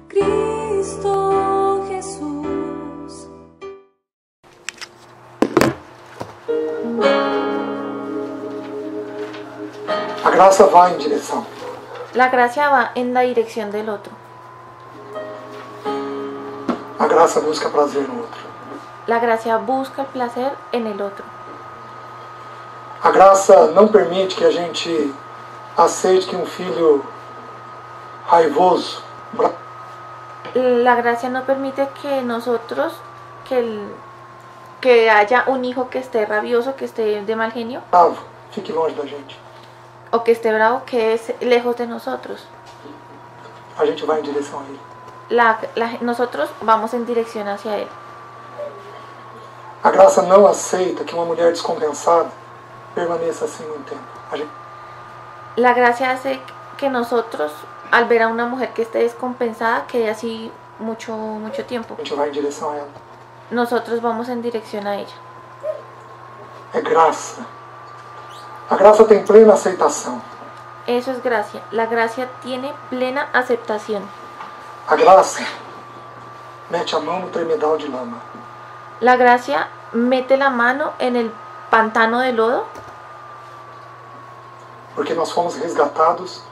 Cristo Jesús. A graça vai em direção. La gracia va en la dirección del otro. A graça busca prazer no outro. La gracia busca el placer en el otro. A graça não permite que a gente aceite que um filho raivoso, La gracia no permite que nosotros, que haya un hijo que esté rabioso, que esté de mal genio, bravo, fique longe da gente. o que esté bravo, que es lejos de nosotros. A gente vai em direção a ele. Nosotros vamos en dirección hacia él. A graça não aceita que uma mulher descompensada permaneça assim muito tempo. La gracia hace que nosotros, al ver a una mujer que esté descompensada, quede así mucho tiempo. A gente vai em direção a ela. Nosotros vamos en dirección a ella. É graça. A graça tem plena aceitação. Eso es gracia. La gracia tiene plena aceptación. A graça mete a mão no tremedal de lama. La gracia mete la mano en el pantano de lodo, Porque nós fomos resgatados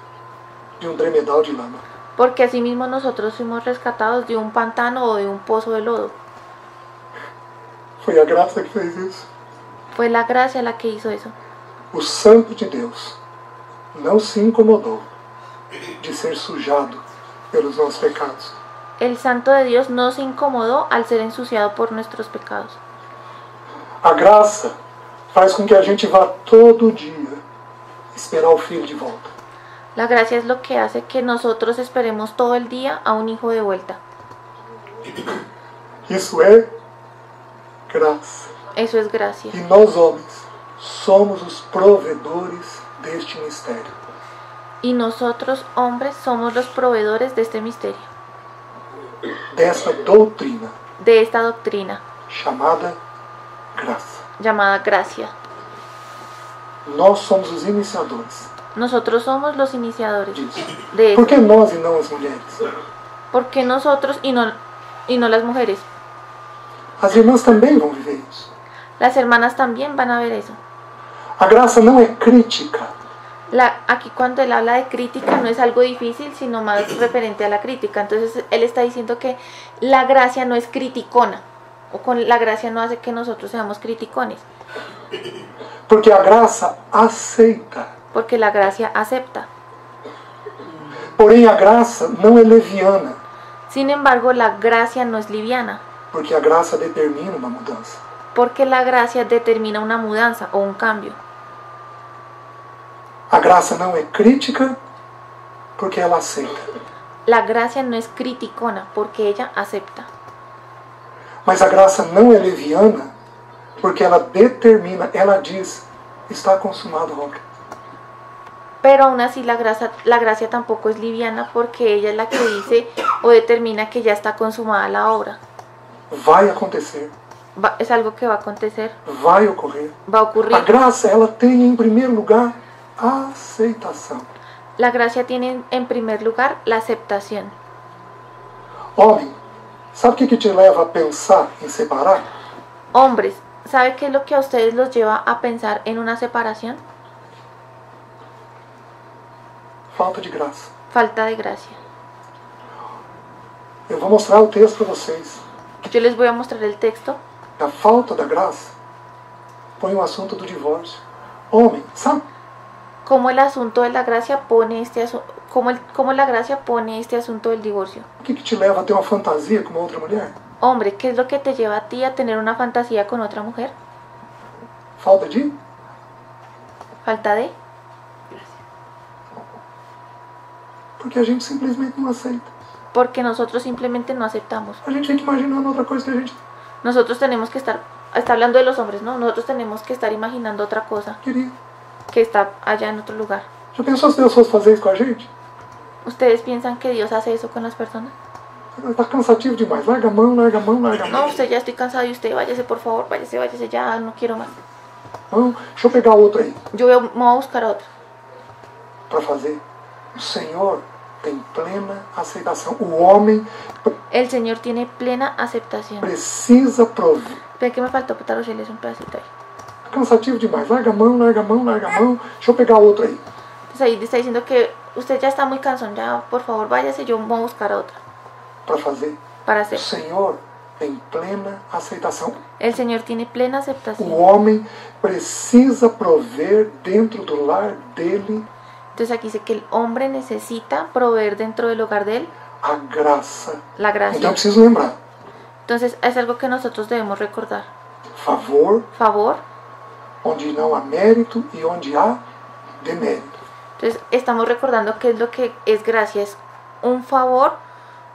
de um tremedal de lama. porque asimismo nosotros fuimos rescatados de un pantano o de un pozo de lodo. Foi a graça que fez isso. Fue la gracia la que hizo eso. O Santo de Deus não se incomodou de ser sujado pelos nossos pecados. El Santo de Dios no se incomodó al ser ensuciado por nuestros pecados. A graça faz com que a gente vá todo dia esperar o filho de volta. La gracia es lo que hace que nosotros esperemos todo el día a un hijo de vuelta. Isso é graça. Eso es gracia. E nós, homens, somos os provedores deste mistério. Y nosotros, hombres, somos los proveedores de este misterio, Desta doutrina de esta doctrina chamada graça. llamada gracia. Nós somos os iniciadores Nosotros somos los iniciadores disso. de Por esto. que nós e não as mulheres? ¿Por qué nosotros y no las mujeres? As irmãs também vão viver isso. Las hermanas también van a ver eso. A graça não é crítica. Aquí cuando él habla de crítica no es algo difícil, sino más referente a la crítica. Entonces él está diciendo que la gracia no es criticona, o con la gracia no hace que nosotros seamos criticones, Porque a graça aceita. porque la gracia acepta. Porém, a graça não é leviana. Sin embargo, la gracia no es liviana, Porque a graça determina uma mudança. porque la gracia determina una mudanza o un cambio. A graça não é crítica porque ela aceita. La gracia no es criticona, porque ella acepta. Mas a graça não é leviana porque ela determina, ela diz, está consumada a obra. Pero aún así la gracia tampoco es liviana, porque ella es la que dice o determina que ya está consumada la obra. Vai acontecer, Es algo que va a acontecer, vai ocorrer. va a A ocurrir. graça, ela tem em primeiro lugar a aceitação. La gracia tiene en primer lugar la aceptación. Homem, sabe o que te leva a pensar em separar? Hombres, ¿sabe qué es lo que a ustedes los lleva a pensar en una separación? Falta de graça. Falta de gracia. Eu vou mostrar o texto para vocês. Yo les voy a mostrar el texto. A falta da graça põe o assunto do divórcio. Homem, sabe? Cómo el asunto de la gracia pone cómo la gracia pone este asunto del divorcio. O que te leva a ter uma fantasia com uma outra mulher? Hombre, ¿qué es lo que te lleva a ti a tener una fantasía con otra mujer? Falta de? Falta de. Porque a gente simplesmente não aceita. Porque nosotros simplemente no aceptamos. A gente fica imaginando outra coisa que a gente Nosotros tenemos que está hablando de los hombres, ¿no? Nosotros tenemos que estar imaginando otra cosa queria. que está allá en otro lugar. Já pensou se Deus fosse fazer isso com a gente? ¿Ustedes piensan que Dios hace eso con las personas? Está cansativo demais. Larga a mão, larga a mão, larga a mão. No, usted ya estoy cansado y usted váyase por favor, váyase, ya no quiero más. Não, deixa eu pegar outro aí Me voy a buscar a otro para fazer. O Senhor tem plena aceitação. O homem El Señor tiene plena aceptación. precisa prover. Pero que me faltó putar es un pedacito ahí. Cansativo demais. Larga a mão, larga a mão, larga a mão. Deixa eu pegar outro aí. Entonces ahí está diciendo que usted ya está muy cansón, ya por favor váyase, yo voy a buscar a otra Para fazer. para O hacer. Senhor tem plena aceitação. El Señor tiene plena O aceptación. homem precisa prover dentro do lar dele Entonces aquí dice que el hombre necesita proveer dentro del hogar de él a graça. la Então eu gracia. preciso lembrar. Entonces es algo que nosotros debemos recordar. Favor, Favor. onde não há mérito e onde há demérito. Entonces estamos recordando qué es lo que es gracia. Es un favor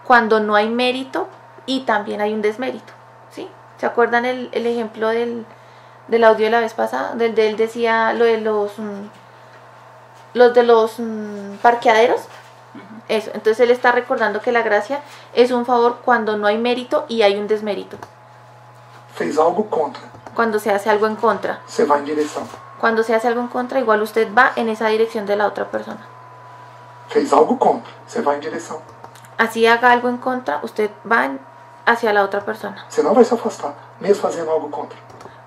cuando no hay mérito y también hay un desmérito. ¿Sí? ¿Se acuerdan el ejemplo del audio de la vez pasada? Del de él decía lo de los parqueaderos. Eso. Entonces él está recordando que la gracia es un favor cuando no hay mérito y hay un desmérito. Fez algo contra. Cuando se hace algo en contra. Você vai em direção. Cuando se hace algo en contra, igual usted va en esa dirección de la otra persona. Fez algo contra. Você vai em direção. Así haga algo en contra, usted va hacia la otra persona. Você não vai se afastar, mesmo fazendo algo contra.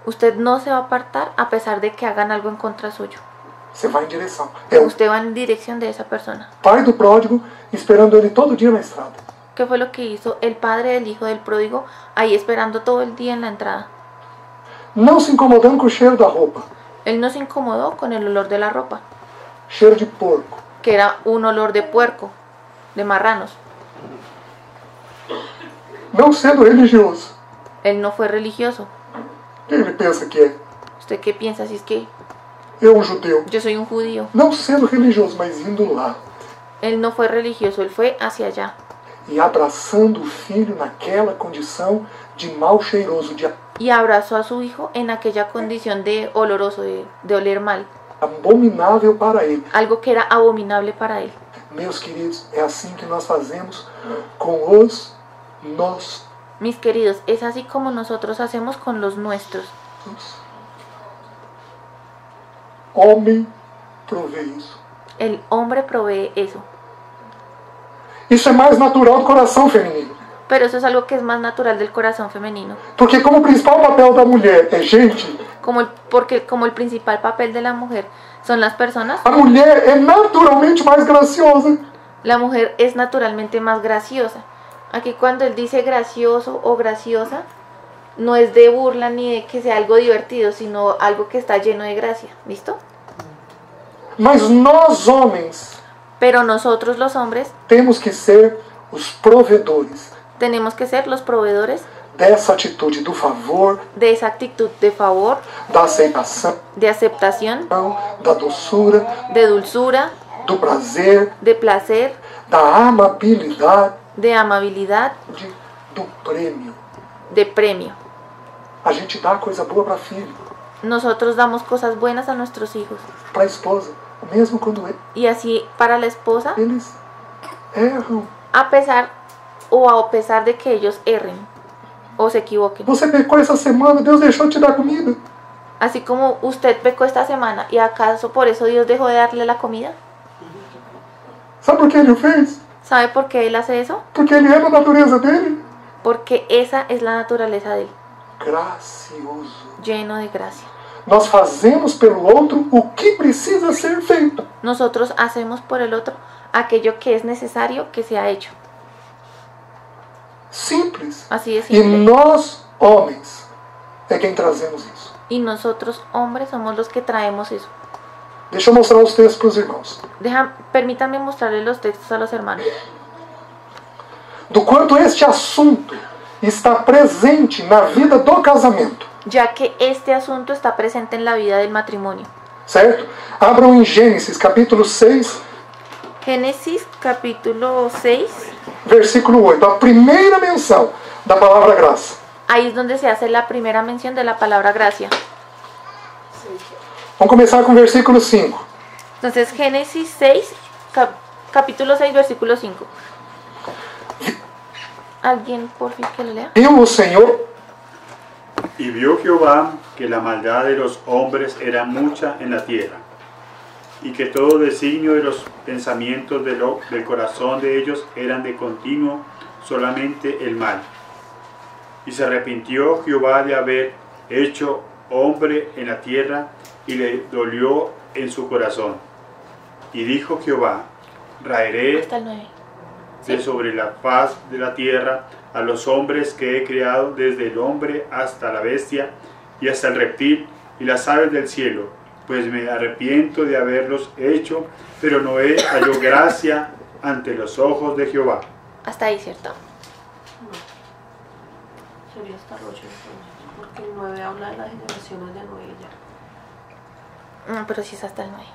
Usted no se va a apartar a pesar de que hagan algo en contra suyo. Você vai em direção. É o Usted va en dirección de esa persona. pai do pródigo esperando ele todo dia na estrada. ¿Qué fue lo que hizo el padre del hijo del pródigo ahí esperando todo el día en la entrada? Não se incomodando com o cheiro da roupa. Él no se incomodó con el olor de la ropa, Cheiro de porco. que era un olor de puerco, de marranos. Não sendo religioso. Él no fue religioso. Quem ele pensa que é? ¿Usted qué piensa? Si es que É um judeu. yo soy un judío. Não sendo religioso, mas indo lá. Él no fue religioso, él fue hacia allá. E abraçando o filho naquela condição de mal cheiroso, de Y abrazó a su hijo en aquella condición de oloroso, de oler mal. abominável para ele. Algo que era abominable para él. Meus queridos, é assim que nós fazemos com os nossos. Mis queridos, es así como nosotros hacemos con los nuestros. Homem provê isso. El hombre provee eso. Isso é mais natural do coração feminino. Pero eso es algo que es más natural del corazón femenino. Porque como o principal papel da mulher é gente, Porque como el principal papel de la mujer son las personas, a mulher é naturalmente mais graciosa. la mujer es naturalmente más graciosa. Aquí cuando él dice gracioso o graciosa, no es de burla ni de que sea algo divertido, sino algo que está lleno de gracia. ¿Listo? Mas nós, homens, Pero nosotros los hombres temos que ser os provedores tenemos que ser los proveedores dessa atitude do favor, de esa actitud de favor, da aceitação, de aceptación, da doçura, de dulzura, do prazer, de placer, da amabilidade, de amabilidad, do prêmio. de premio. A gente dá coisa boa para filho, Nosotros damos cosas buenas a nuestros hijos. para a esposa, mesmo quando Y así para la esposa, eles erram. a pesar de que ellos erren o se equivoquen. Você pecou essa semana, Deus deixou de te dar comida. Así como usted pecó esta semana y acaso por eso Dios dejó de darle la comida. Sabe por que ele o fez? ¿Sabe por qué Él hace eso? Porque ele é da natureza dele. Porque esa es la naturaleza de Él, Gracioso. lleno de gracia. Nós fazemos pelo outro o que precisa ser feito. Nosotros hacemos por el otro aquello que es necesario que sea hecho. Simples. Así de E simple. nós, homens, é quem trazemos isso. Y nosotros, hombres, somos los que traemos eso. Deixa eu mostrar os textos para os irmãos. Permítanme mostrarles los textos a los hermanos. Do quanto este assunto está presente na vida do casamento. Ya que este asunto está presente en la vida del matrimonio. Certo? Abram em Gênesis, capítulo 6, Génesis capítulo 6. versículo 8. A primeira menção da palavra graça. Ahí es donde se hace la primera mención de la palabra gracia. Vamos começar com o versículo 5. Entonces, Génesis 6, capítulo 6, versículo 5. ¿Alguien por fin que lo lea? Viu o Senhor, Y vio Jehová que la maldad de los hombres era mucha en la tierra, y que todo designio de los pensamientos del corazón de ellos eran de continuo solamente el mal. Y se arrepintió Jehová de haber hecho hombre en la tierra, y le dolió en su corazón. Y dijo Jehová: raeré Hasta el 9. de sobre la faz de la tierra a los hombres que he creado, desde el hombre hasta la bestia y hasta el reptil y las aves del cielo, pues me arrepiento de haberlos hecho. Pero Noé halló gracia ante los ojos de Jehová. Hasta ahí, ¿cierto? Sería hasta el 8 entonces, porque el 9 habla de las generaciones de Noé ya. Pero sí es hasta el 9.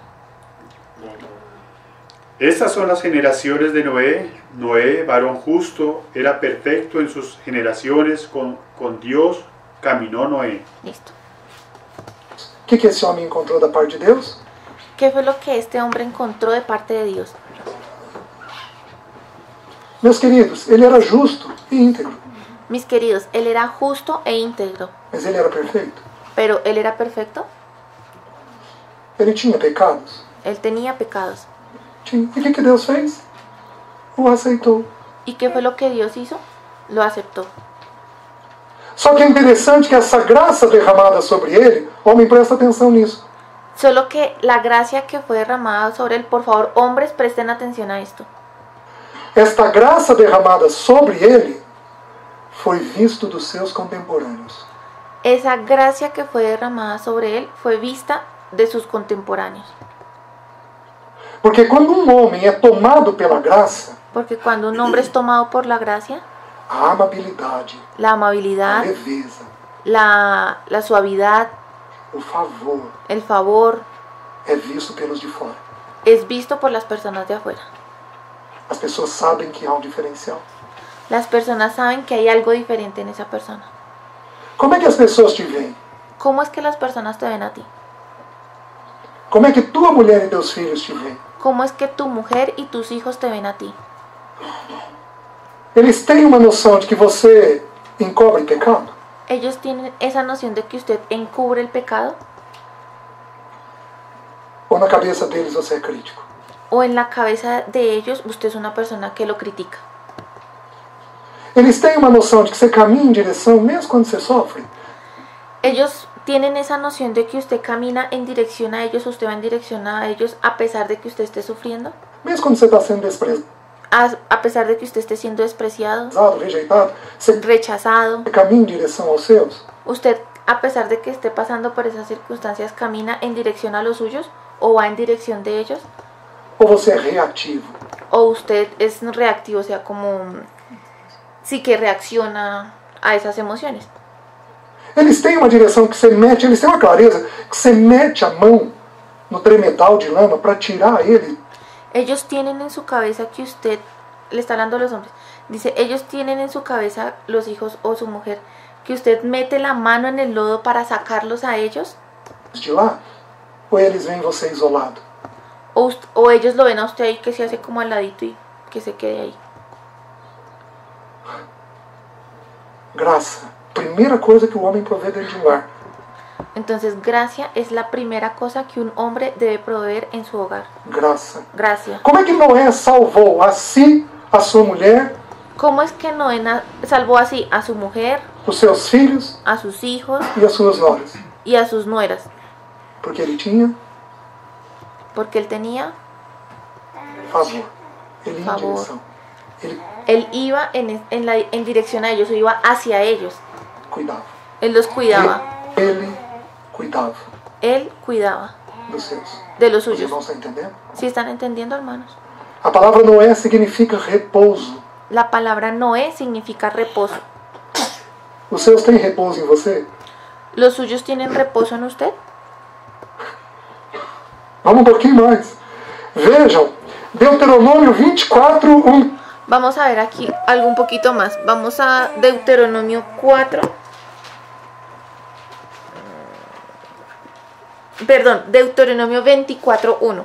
Estas son las generaciones de Noé. Noé, varón justo, era perfecto en sus generaciones, con Dios caminó Noé. Listo. O que esse homem encontrou da parte de Deus? ¿Qué fue lo que este hombre encontró de parte de Dios? Meus queridos, ele era justo e íntegro, Mis queridos, él era justo e íntegro, mas ele era perfeito. pero él era perfecto. Ele tinha pecados? Él tenía pecados. Tinha. E o que Deus fez? O aceitou. ¿Y qué fue lo que Dios hizo? Lo aceptó. Só que é interessante que essa graça derramada sobre ele, homem, presta atenção nisso. Solo que la gracia que fue derramada sobre él, por favor, hombres, presten atención a esto. Esta graça derramada sobre ele foi visto dos seus contemporâneos. Esa gracia que fue derramada sobre él fue vista de sus contemporáneos. Porque quando um homem é tomado pela graça, Porque cuando un hombre es tomado por la gracia, a amabilidade, la a amabilidad, leveza, la suavidad, o favor el favor, é visto pelos de fora. es visto por las personas de afuera. As pessoas sabem que há um diferencial. Las personas saben que hay algo diferente en esa persona. Como é que as pessoas te veem? ¿Cómo es que las personas te ven a ti? Como é que tua mulher e teus filhos te veem? ¿Cómo es que tu mujer y tus hijos te ven a ti? Eles têm uma noção de que você encobre pecado? ¿Ellos tienen esa noción de que usted encubre el pecado? Ou na cabeça deles você é crítico? ¿O en la cabeza de ellos usted es una persona que lo critica? Eles têm uma noção de que você caminha em direção mesmo quando você sofre? Ellos tienen esa noción de que usted camina en dirección a ellos, usted va en dirección a ellos a pesar de que usted esté sufriendo, Mesmo quando você está sendo desprezado, a pesar de que usted esté siendo despreciado, rejeitado, você rechazado. caminha em direção aos seus? Usted, a pesar de que esté pasando por esas circunstancias, camina en dirección a los suyos o va en dirección de ellos, Ou você é reativo? o usted es reactivo, o sea, como sí que reacciona a esas emociones. Eles têm uma direção que você mete, eles têm uma clareza que você mete a mão no tremedal de lama para tirar ele. Ellos tienen en su cabeza que usted, le está hablando a los hombres, dice, ellos tienen en su cabeza, los hijos o su mujer, que usted mete la mano en el lodo para sacarlos a ellos, De lá, ou eles veem você isolado? o ellos lo ven a usted ahí que se hace como al ladito y que se quede ahí. Graça. Primeira coisa que o homem provê dentro de um lar. Entonces, gracia es la primera cosa que un hombre debe proveer en su hogar. Graça. Gracia. Como é que Noé salvou a si, a sua mulher, ¿Cómo es que Noé salvó así a su mujer, os seus filhos a sus hijos e as suas noras? y a sus nueras? Porque ele tinha Porque él tenía, favor. Ele ia em Favor. direção. Ele él iba en dirección a ellos, o iba hacia ellos. cuidava. Él los cuidaba. Ele cuidava Él cuidaba dos seus. de los Os suyos. irmãos estão entendendo? ¿Sí están entendiendo, hermanos? A palavra Noé significa repouso. La palabra Noé significa reposo. Os seus têm repouso em você? ¿Los suyos tienen reposo en usted? Vamos um pouquinho mais. Vejam, Deuteronômio 24, Vamos a ver aquí algo un poquito más. Vamos a Deuteronomio 4. Perdón, Deuteronomio 24:1.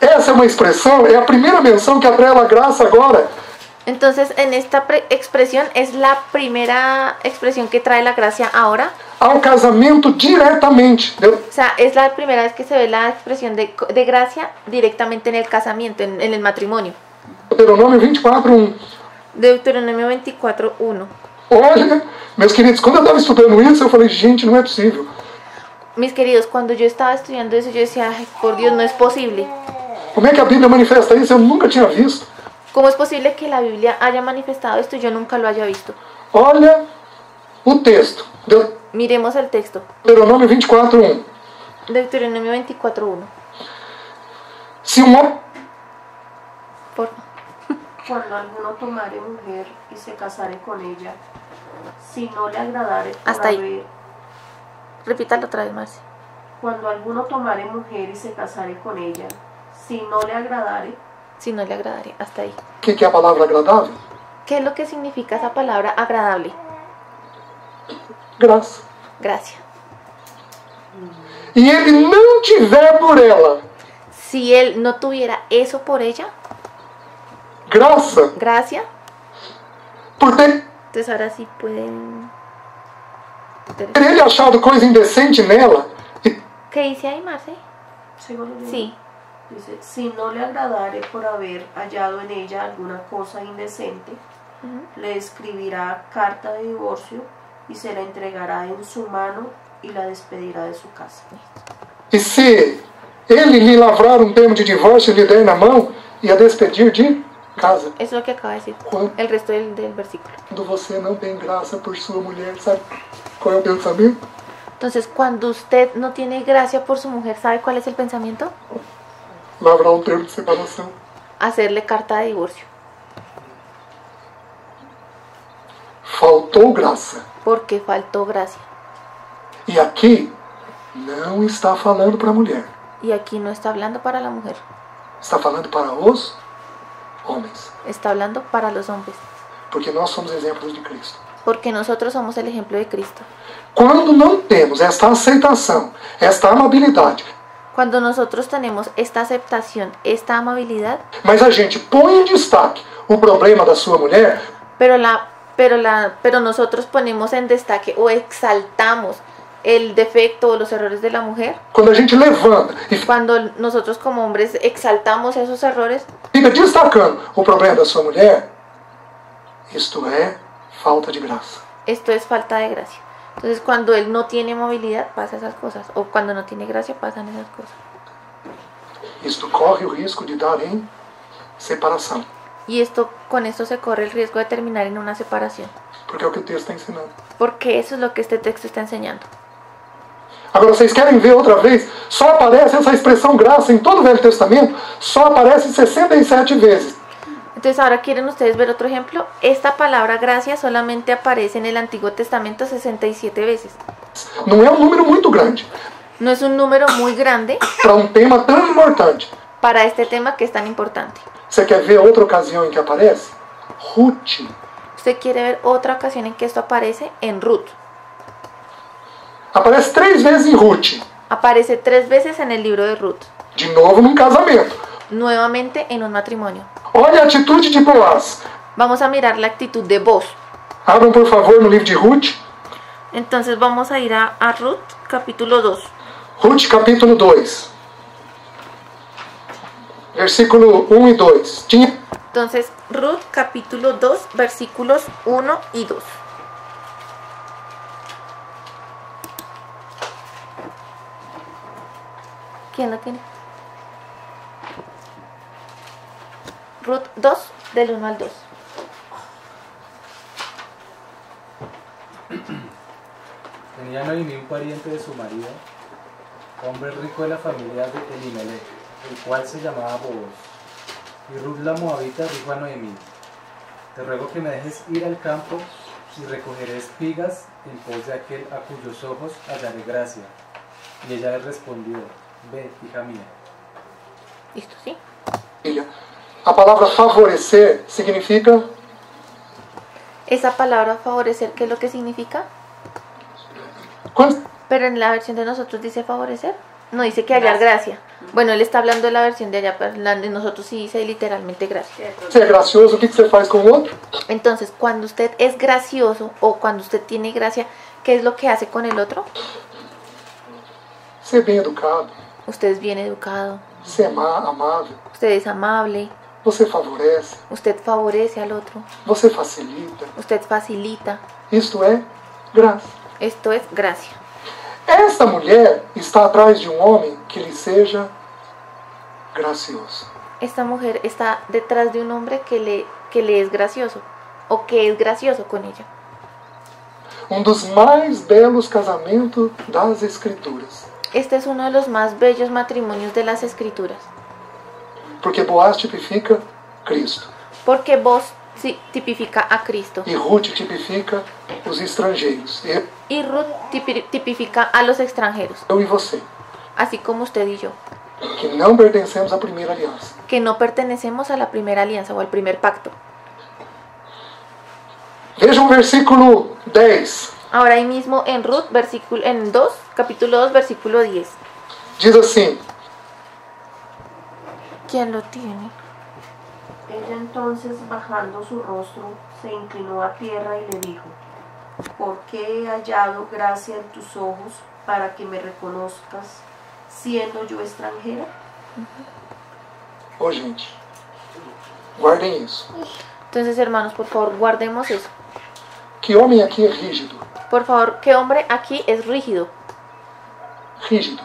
Essa é uma expressão, é a primeira menção que atrela a graça agora Entonces, en esta expresión es la primera expresión que trae la gracia ahora. ao casamento diretamente. O sea, es la primera vez que se ve la expresión de gracia directamente en el casamiento, en el matrimonio. Deuteronômio 24:1. Deuteronomio 24:1. Olha, meus queridos, quando eu estava estudando isso, eu falei, gente, não é possível. Mis queridos, cuando yo estaba estudiando eso, yo decía, ay, por Dios, no es posible. Como é que a Bíblia manifesta isso? Eu nunca tinha visto. ¿Cómo es posible que la Biblia haya manifestado esto y yo nunca lo haya visto? Olha o texto. Miremos el texto. Deuteronômio 24:1. Deuteronomio 24:1. Se um homem Por favor. Cuando alguno tomare mujer y se casare con ella, si no le agradare por Hasta ahí. haber... Repítalo otra vez, Marci. Cuando alguno tomare mujer y se casare con ella, si no le agradare, Si no le agradaría, hasta ahí. O que é a palavra agradável? ¿Qué es lo que significa esa palabra agradable? Graça. Gracia. E ele não tiver por ela Si él no tuviera eso por ella, graça, gracia, por ter entonces ahora sí pueden... ele achado coisa indecente nela, e ¿Qué dice ahí, Marce? ¿sigo leyendo? Sí. Dice, si no le agradare por haber hallado en ella alguna cosa indecente, le escribirá carta de divorcio y se la entregará en su mano y la despedirá de su casa. e se ele lhe lavrar um termo de divórcio e lhe der na mão e a despedir de casa. Eso es lo que acaba de decir. Quando El resto del versículo. você não tem graça por sua mulher, sabe qual é o pensamento? Entonces, cuando usted no tiene gracia por su mujer, ¿sabe cuál es el pensamiento? Lavrar um termo de separação. Hacerle carta de divorcio. Faltou graça. Porque faltó gracia. E aqui não está falando para a mulher. Y aquí no está hablando para la mujer. Está falando para os homens. Está hablando para los hombres. Porque nós somos exemplos de Cristo. Porque nosotros somos el ejemplo de Cristo. Quando não temos esta aceitação, esta amabilidade, Cuando nosotros tenemos esta aceptación, esta amabilidad, mas a gente põe em destaque o problema da sua mulher, pero nosotros ponemos en destaque o exaltamos el defecto o los errores de la mujer, quando a gente levanta e cuando nosotros como hombres exaltamos esos errores, fica destacando o problema da sua mulher, isto é falta de graça. esto es falta de gracia. Entonces, cuando él no tiene movilidad, pasa esas cosas. O cuando no tiene gracia, pasan esas cosas. Isto corre o risco de dar em separação. Y con esto se corre el riesgo de terminar en una separación. Porque é o que o texto está ensinando. Porque eso es lo que este texto está enseñando. Agora, vocês querem ver outra vez? Só aparece essa expressão graça em todo o Velho Testamento, só aparece 67 vezes. Entonces, ahora quieren ustedes ver otro ejemplo. Esta palabra gracia solamente aparece en el Antiguo Testamento 67 veces. Não é um número muito grande No es un número muy grande para um tema tão importante. para este tema que es tan importante. Você quer ver outra ocasião em que aparece? Ruth. Usted quiere ver otra ocasión en que esto aparece en Ruth. Aparece 3 vezes em Ruth. Aparece 3 veces en el libro de Ruth. De novo num casamento. Nuevamente en un matrimonio. Olha a atitude de Boaz. Vamos a mirar la actitud de Boaz. Abram, por favor, no livro de Ruth. Entonces vamos a ir a Ruth, capítulo 2. Ruth, capítulo 2. Versículo 1 e 2. Entonces, Ruth, capítulo 2, versículos 1 y 2. ¿Quién lo tiene? Ruth 2, del 1 al 2. Tenía Noemí un pariente de su marido, hombre rico de la familia de Elimelech, el cual se llamaba Booz. Y Ruth la Moabita dijo a Noemí: te ruego que me dejes ir al campo y recogeré espigas en pos de aquel a cuyos ojos hallaré gracia. Y ella le respondió: ve, hija mía. ¿Listo? ¿Sí? A palavra favorecer significa Esa palabra favorecer, ¿qué es lo que significa? quando Pero en la versión de nosotros dice favorecer. No dice que hallar gracia. Bueno, él está hablando de la versión de allá, pero la de nosotros sí dice literalmente gracia. Você é gracioso, o que você faz com o outro? Entonces, cuando usted es gracioso o cuando usted tiene gracia, ¿qué es lo que hace con el otro? Você é bem educado, Usted es bien educado, você é amável, usted es amable, você favorece, usted favorece al otro, você facilita. usted facilita. Isto é graça. Esto es gracia. Esta mulher está atrás de um homem que lhe seja gracioso. Esta mujer está detrás de un hombre que le es gracioso o que es gracioso con ella. Dos mais belos casamentos das Escrituras. Este es uno de los más bellos matrimonios de las Escrituras. Porque Boaz tipifica Cristo. Porque Boaz tipifica a Cristo. E Ruth tipifica os estrangeiros. Y Ruth tipifica a los extranjeros. Eu e você. Así como usted y yo. Que não pertencemos à primeira aliança. Que no pertenecemos a la primera alianza o al primer pacto. Veja o versículo 10. Ahora ahí mismo en Ruth, capítulo 2, versículo 10. Diz assim: ¿Quién lo tiene? Ella entonces, bajando su rostro, se inclinó a tierra y le dijo: ¿Por qué he hallado gracia en tus ojos para que me reconozcas, siendo yo extranjera? Ô, gente, guardem isso. Entonces, hermanos, por favor, guardemos eso. Que homem aqui é rígido? Por favor, ¿qué hombre aquí es rígido? Rígido.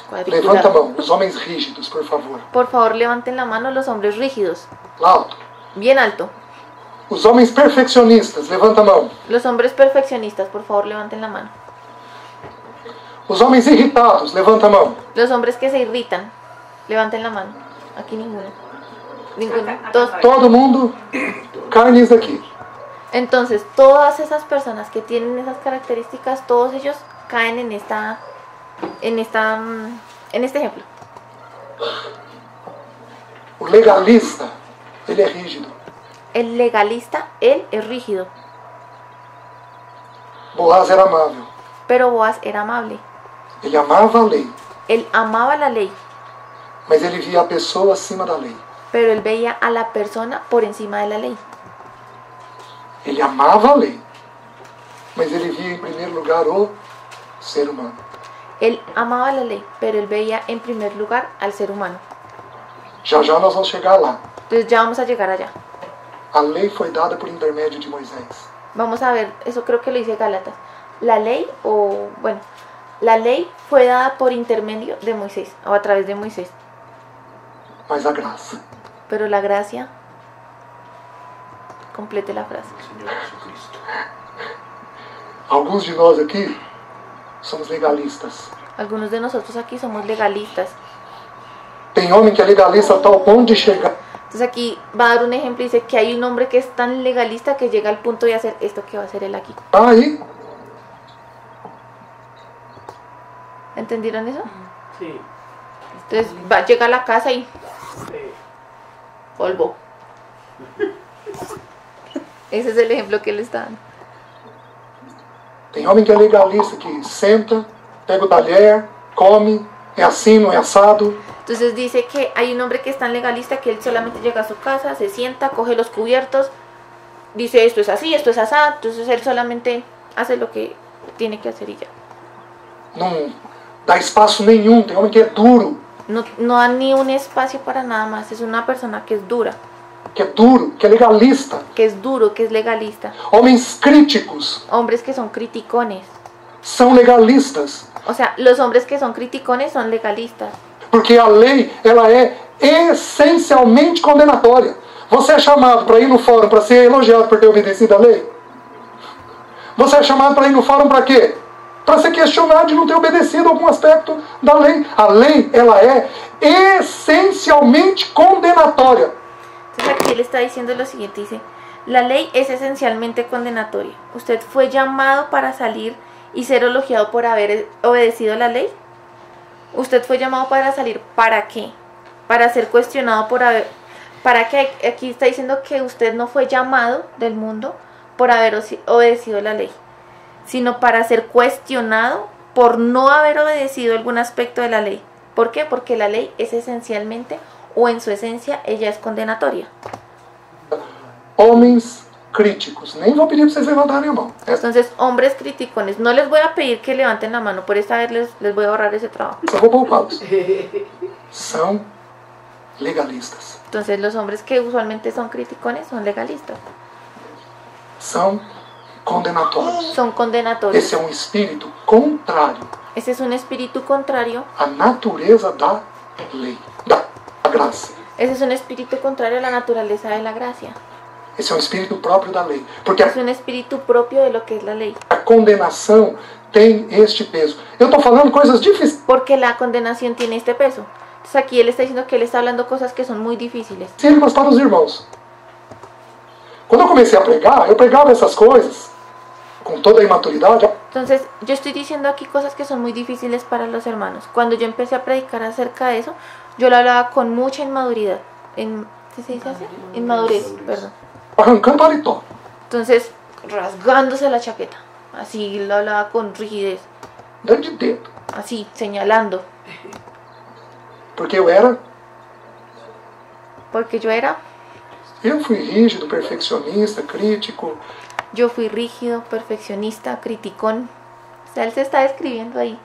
Cuadricular. Levanta a mão, os homens rígidos, por favor. Por favor, levanten la mano los hombres rígidos. Alto. Bien alto. Os homens perfeccionistas, levanta a mão. Los hombres perfeccionistas, por favor, levanten la mano. Os homens irritados, levanta a mão. Los hombres que se irritan, levanten la mano. Aquí ninguno. Ninguno. Todos. Todo mundo cai nisso daqui. Entonces, todas esas personas que tienen esas características, todos ellos caen en este ejemplo. O legalista, ele é rígido. El legalista, él es rígido, Boaz era amável. pero Boaz era amable. Ele amava a lei, Él amaba la ley, mas ele via a pessoa acima da lei. pero él veía a la persona por encima de la ley. Ele amava a lei, mas ele via em primeiro lugar o ser humano. Él amaba la ley, pero él veía en primer lugar al ser humano. Já já nós vamos chegar lá. Entonces ya vamos a llegar allá. A lei foi dada por intermédio de Moisés. Vamos a ver, eso creo que lo dice Gálatas. La ley fue dada por intermedio de Moisés, o a través de Moisés. Mas a graça, Pero la gracia, complete la frase. Señor Jesucristo. alguns de nós aqui somos legalistas. Algunos de nosotros aquí somos legalistas. Tem homem que é legalista a tal ponto de chegar Entonces aquí va a dar un ejemplo y dice que hay un hombre que es tan legalista que llega al punto de hacer esto que va a hacer él aquí. aí. ¿Entendieron eso? Sí. Entonces llega a la casa y polvo. Ese es el ejemplo que él está dando. Tem homem que é legalista, que senta, pega o talher, come, é assim, não é assado. Entonces dice que hay un hombre que es tan legalista que él solamente llega a su casa, se sienta, coge los cubiertos, dice esto es así, esto es asado, entonces él solamente hace lo que tiene que hacer y ya. Não dá espaço nenhum. Tem homem que é duro, No da ni un espacio para nada más, es una persona que es dura, que é duro, que é legalista. que es duro, que es legalista. Homens críticos Hombres que son criticones, são legalistas, o sea, los hombres que son criticones son legalistas. porque a lei ela é essencialmente condenatória. Você é chamado para ir no fórum para ser elogiado por ter obedecido à lei? Você é chamado para ir no fórum para quê? Para ser questionado de não ter obedecido algum aspecto da lei. A lei ela é essencialmente condenatória. Entonces aquí él está diciendo lo siguiente, dice, la ley es esencialmente condenatoria. ¿Usted fue llamado para salir y ser elogiado por haber obedecido la ley? ¿Usted fue llamado para salir para qué? Para ser cuestionado por haber... ¿Para qué? Aquí está diciendo que usted no fue llamado del mundo por haber obedecido la ley, sino para ser cuestionado por no haber obedecido algún aspecto de la ley. ¿Por qué? Porque la ley es esencialmente, o en su esencia, ella es condenatoria. Homens críticos. Nem vou pedir para vocês levantarem a mão. Entonces, hombres criticones, no les voy a pedir que levanten la mano, por esta vez les voy a ahorrar ese trabajo. Só vou poupá-los. São legalistas. Entonces, los hombres que usualmente son criticones son legalistas, São condenatórios. son condenatorios. Esse é um espírito contrário Ese es un espíritu contrario, à natureza da lei, da graça. ese es un espíritu contrario a la naturaleza de la gracia. Esse é um espírito próprio da lei. Porque Es un espíritu propio de lo que es la lei. a condenação tem este peso. Eu estou falando coisas difíceis. Porque la condenación tiene este peso. Entonces aquí él está diciendo que él está hablando cosas que son muy difíciles. Mas para os irmãos. Quando eu comecei a pregar, eu pregava essas coisas com toda a imaturidade. Entonces yo estoy diciendo aquí cosas que son muy difíciles para los hermanos. Cuando yo empecé a predicar acerca de eso, yo lo hablaba con mucha inmaduridad. ¿Qué se dice así? Inmadurez, perdón. Arrancando paletó. Entonces, rasgándose la chaqueta. Así lo hablaba con rigidez. Dando de dedo. Así, señalando. Porque eu era. Porque Eu fui rígido, perfeccionista, crítico. yo fui rígido, perfeccionista, criticón. O sea, él se está describiendo ahí.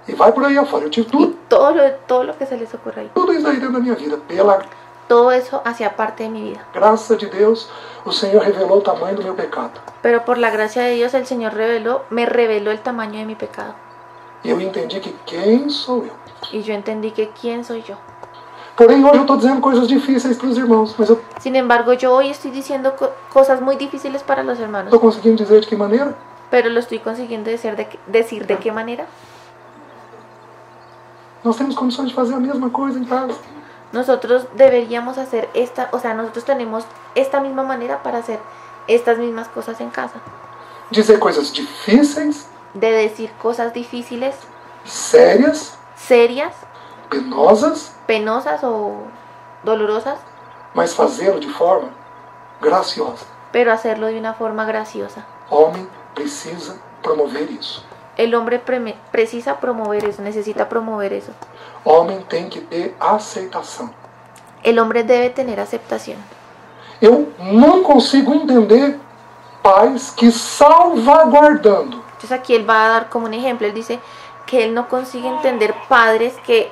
E vai por aí afora. Eu tive Y todo lo que se les ocurre ahí. tudo isso aí dentro da minha vida. Pela Todo eso hacía parte de mi vida. graça de Deus, o Senhor revelou o tamanho do meu pecado. Pero por la gracia de Dios, el Señor me reveló el tamaño de mi pecado. E eu entendi que quem sou eu. Y yo entendí que quién soy yo. Porém, hoje eu estou dizendo coisas difíceis para os irmãos. Mas eu Sin embargo, yo hoy estoy diciendo cosas muy difíciles para los hermanos. estou conseguindo dizer de que maneira? Pero lo estoy consiguiendo decir de qué manera. Nós temos condições de fazer a mesma coisa em casa. Nosotros deberíamos hacer nosotros tenemos esta misma manera para hacer estas mismas cosas en casa. Dizer coisas difíceis, De decir cosas difíciles, sérias, serias, penosas, penosas o dolorosas, mas fazê-lo de forma graciosa. pero hacerlo de una forma graciosa. Homem precisa promover isso. El hombre precisa promover eso, necesita promover eso. Homem tem que ter aceitação. El hombre debe tener aceptación. Eu não consigo entender pais que salvaguardando Entonces aquí él va a dar como un ejemplo, él dice que él no consigue entender padres que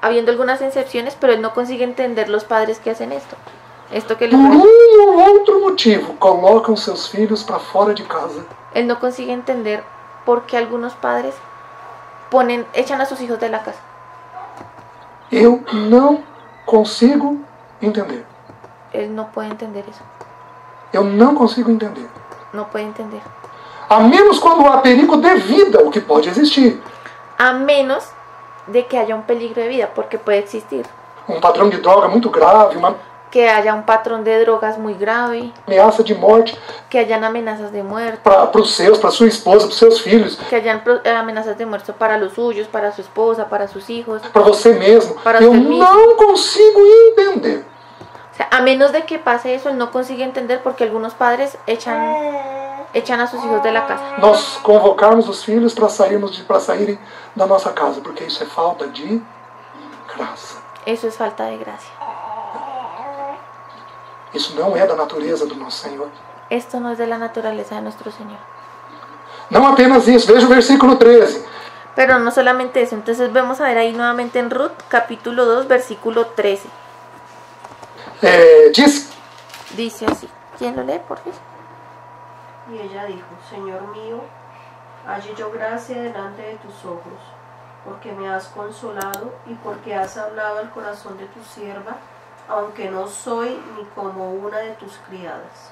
habiendo algunas excepciones, pero él no consigue entender los padres que hacen esto. Esto que por les ou outro motivo colocam seus filhos para fora de casa. Él no consigue entender por qué algunos padres echan a sus hijos de la casa. Eu não consigo entender. Él no puede entender eso. Eu não consigo entender. No puede entender. A menos quando há perigo de vida, o que pode existir. A menos de que haya un peligro de vida, porque puede existir. Padrão de droga muito grave, uma Que haya un patrón de drogas muy grave, ameaça de morte que hayan amenazas de muerte, para os seus, para sua esposa, para os seus filhos, que hayan amenazas de muerte para los suyos, para su esposa, para sus hijos. para você mesmo. Para Eu você mesmo. não consigo entender. O sea, a menos de que pase eso, él no consigue entender porque algunos padres echan a sus hijos de la casa. Nós convocarmos os filhos para saírem da nossa casa, porque isso é falta de graça. Eso es falta de gracia. Isso não é da natureza do nosso Senhor. Esto no es de la naturaleza de nuestro Señor. Não apenas isso, veja o versículo 13. Pero no solamente eso, entonces vamos a ver ahí nuevamente en Ruth, capítulo 2, versículo 13. Diz, Dice así. ¿Quién lo lee, por favor? Y ella dijo, Señor mío, halle yo gracia delante de tus ojos, porque me has consolado y porque has hablado al corazón de tu sierva, aunque no soy ni como una de tus criadas.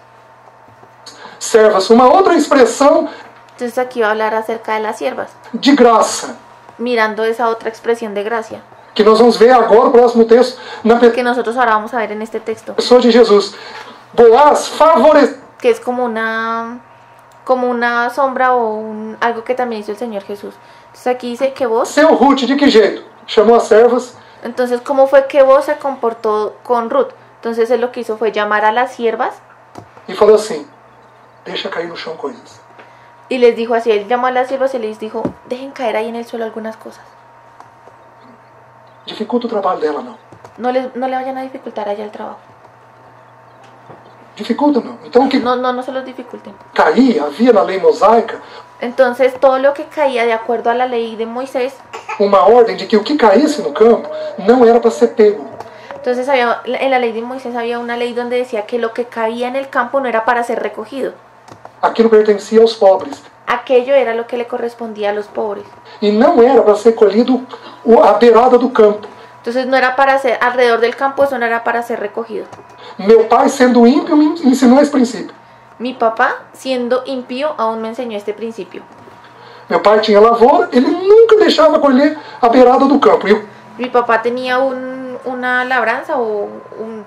servas, uma outra expressão Entonces aquí va a hablar acerca de las siervas, de graça, mirando esa otra expresión de gracia, que nós vamos ver agora, o próximo texto, na que nosotros ahora vamos a ver en este texto, pessoa de Jesus. Boaz favoreceu. que es como una sombra o algo que también hizo el Señor Jesús. Entonces aquí dice que vos, Ruth, de que jeito? Chamou as servas, entonces ¿cómo fue que vos se comportó con Ruth? Entonces él lo que hizo fue llamar a las siervas e falou assim: deixa cair no chão coisas. Y les dijo así, él llamó a las siervas y les dijo, dejen caer ahí en el suelo algunas cosas. Dificulta o trabalho dela, não. No le vayan a dificultar allá el trabajo. Dificulta, não. Então o que No se los dificulten. caía, havia na lei mosaica Entonces todo lo que caía de acuerdo a la ley de Moisés, uma ordem de que o que caísse no campo não era para ser pego. entonces en la ley de Moisés había una ley donde decía que lo que caía en el campo no era para ser recogido. Aquilo pertencia aos pobres. Aquello era lo que le correspondía a los pobres. E não era para ser colhido à beirada do campo. Entonces no era para ser alrededor del campo, eso no era para ser recogido. Meu pai, sendo ímpio, me ensinou esse princípio. Mi papá, siendo impío, aún me enseñó este principio. Meu pai tinha lavoura, ele nunca deixava colher à beirada do campo. Mi papá tenía una labranza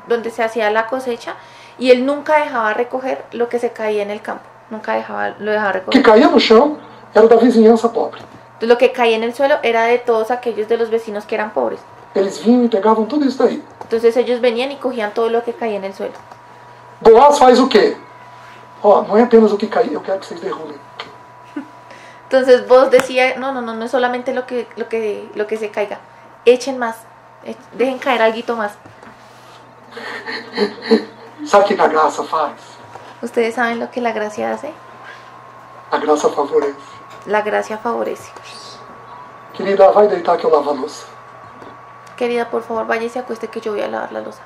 donde se hacía la cosecha y él nunca dejaba recoger lo que se caía en el campo. Nunca lo dejaba O que recoger. caía no chão era da vizinhança pobre. Entonces, lo que caía en el suelo era de todos aquellos de los vecinos que eran pobres. Eles vinham e pegavam tudo isso daí. Entonces ellos venían y cogían todo lo que caía en el suelo. Boaz faz o quê? Ó, não é apenas o que caía, eu quero que vocês derrubem. Entonces vos decía, no es solamente lo que se caiga. Echen más, dejen caer alguito más. Sabe o que a graça faz? ¿Ustedes saben lo que la gracia hace? A graça favorece. La gracia favorece. Querida, vai deitar que eu lavo a louça. Querida, por favor, vaya y se acueste que yo voy a lavar la loza.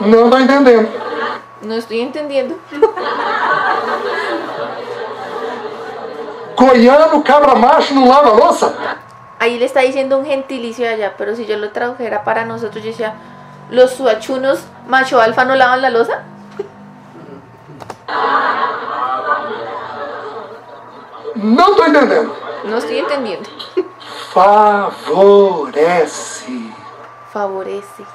Não tá entendendo. No estoy entendiendo. Goiano, cabra macho, não lava a louça? Ahí le está diciendo un gentilicio de allá, pero si yo lo tradujera para nosotros, yo decía, ¿los suachunos macho alfa no lavan la loza? Não tô entendendo. No estoy entendiendo. Favorece. Favorece.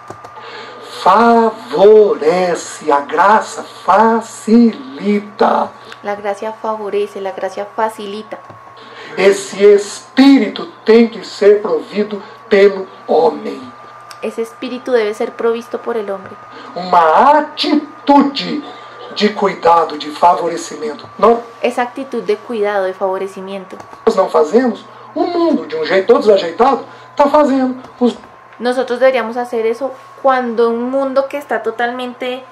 Favorece. A graça facilita. La gracia favorece, la gracia facilita. Esse espírito tem que ser provido pelo homem. Ese espíritu debe ser provisto por el hombre. Uma atitude de cuidado, de favorecimento. Esa actitud de cuidado, de favorecimiento. Nós não fazemos, o mundo, de um jeito todo desajeitado, está fazendo. Nosotros deberíamos hacer eso cuando un mundo que está totalmente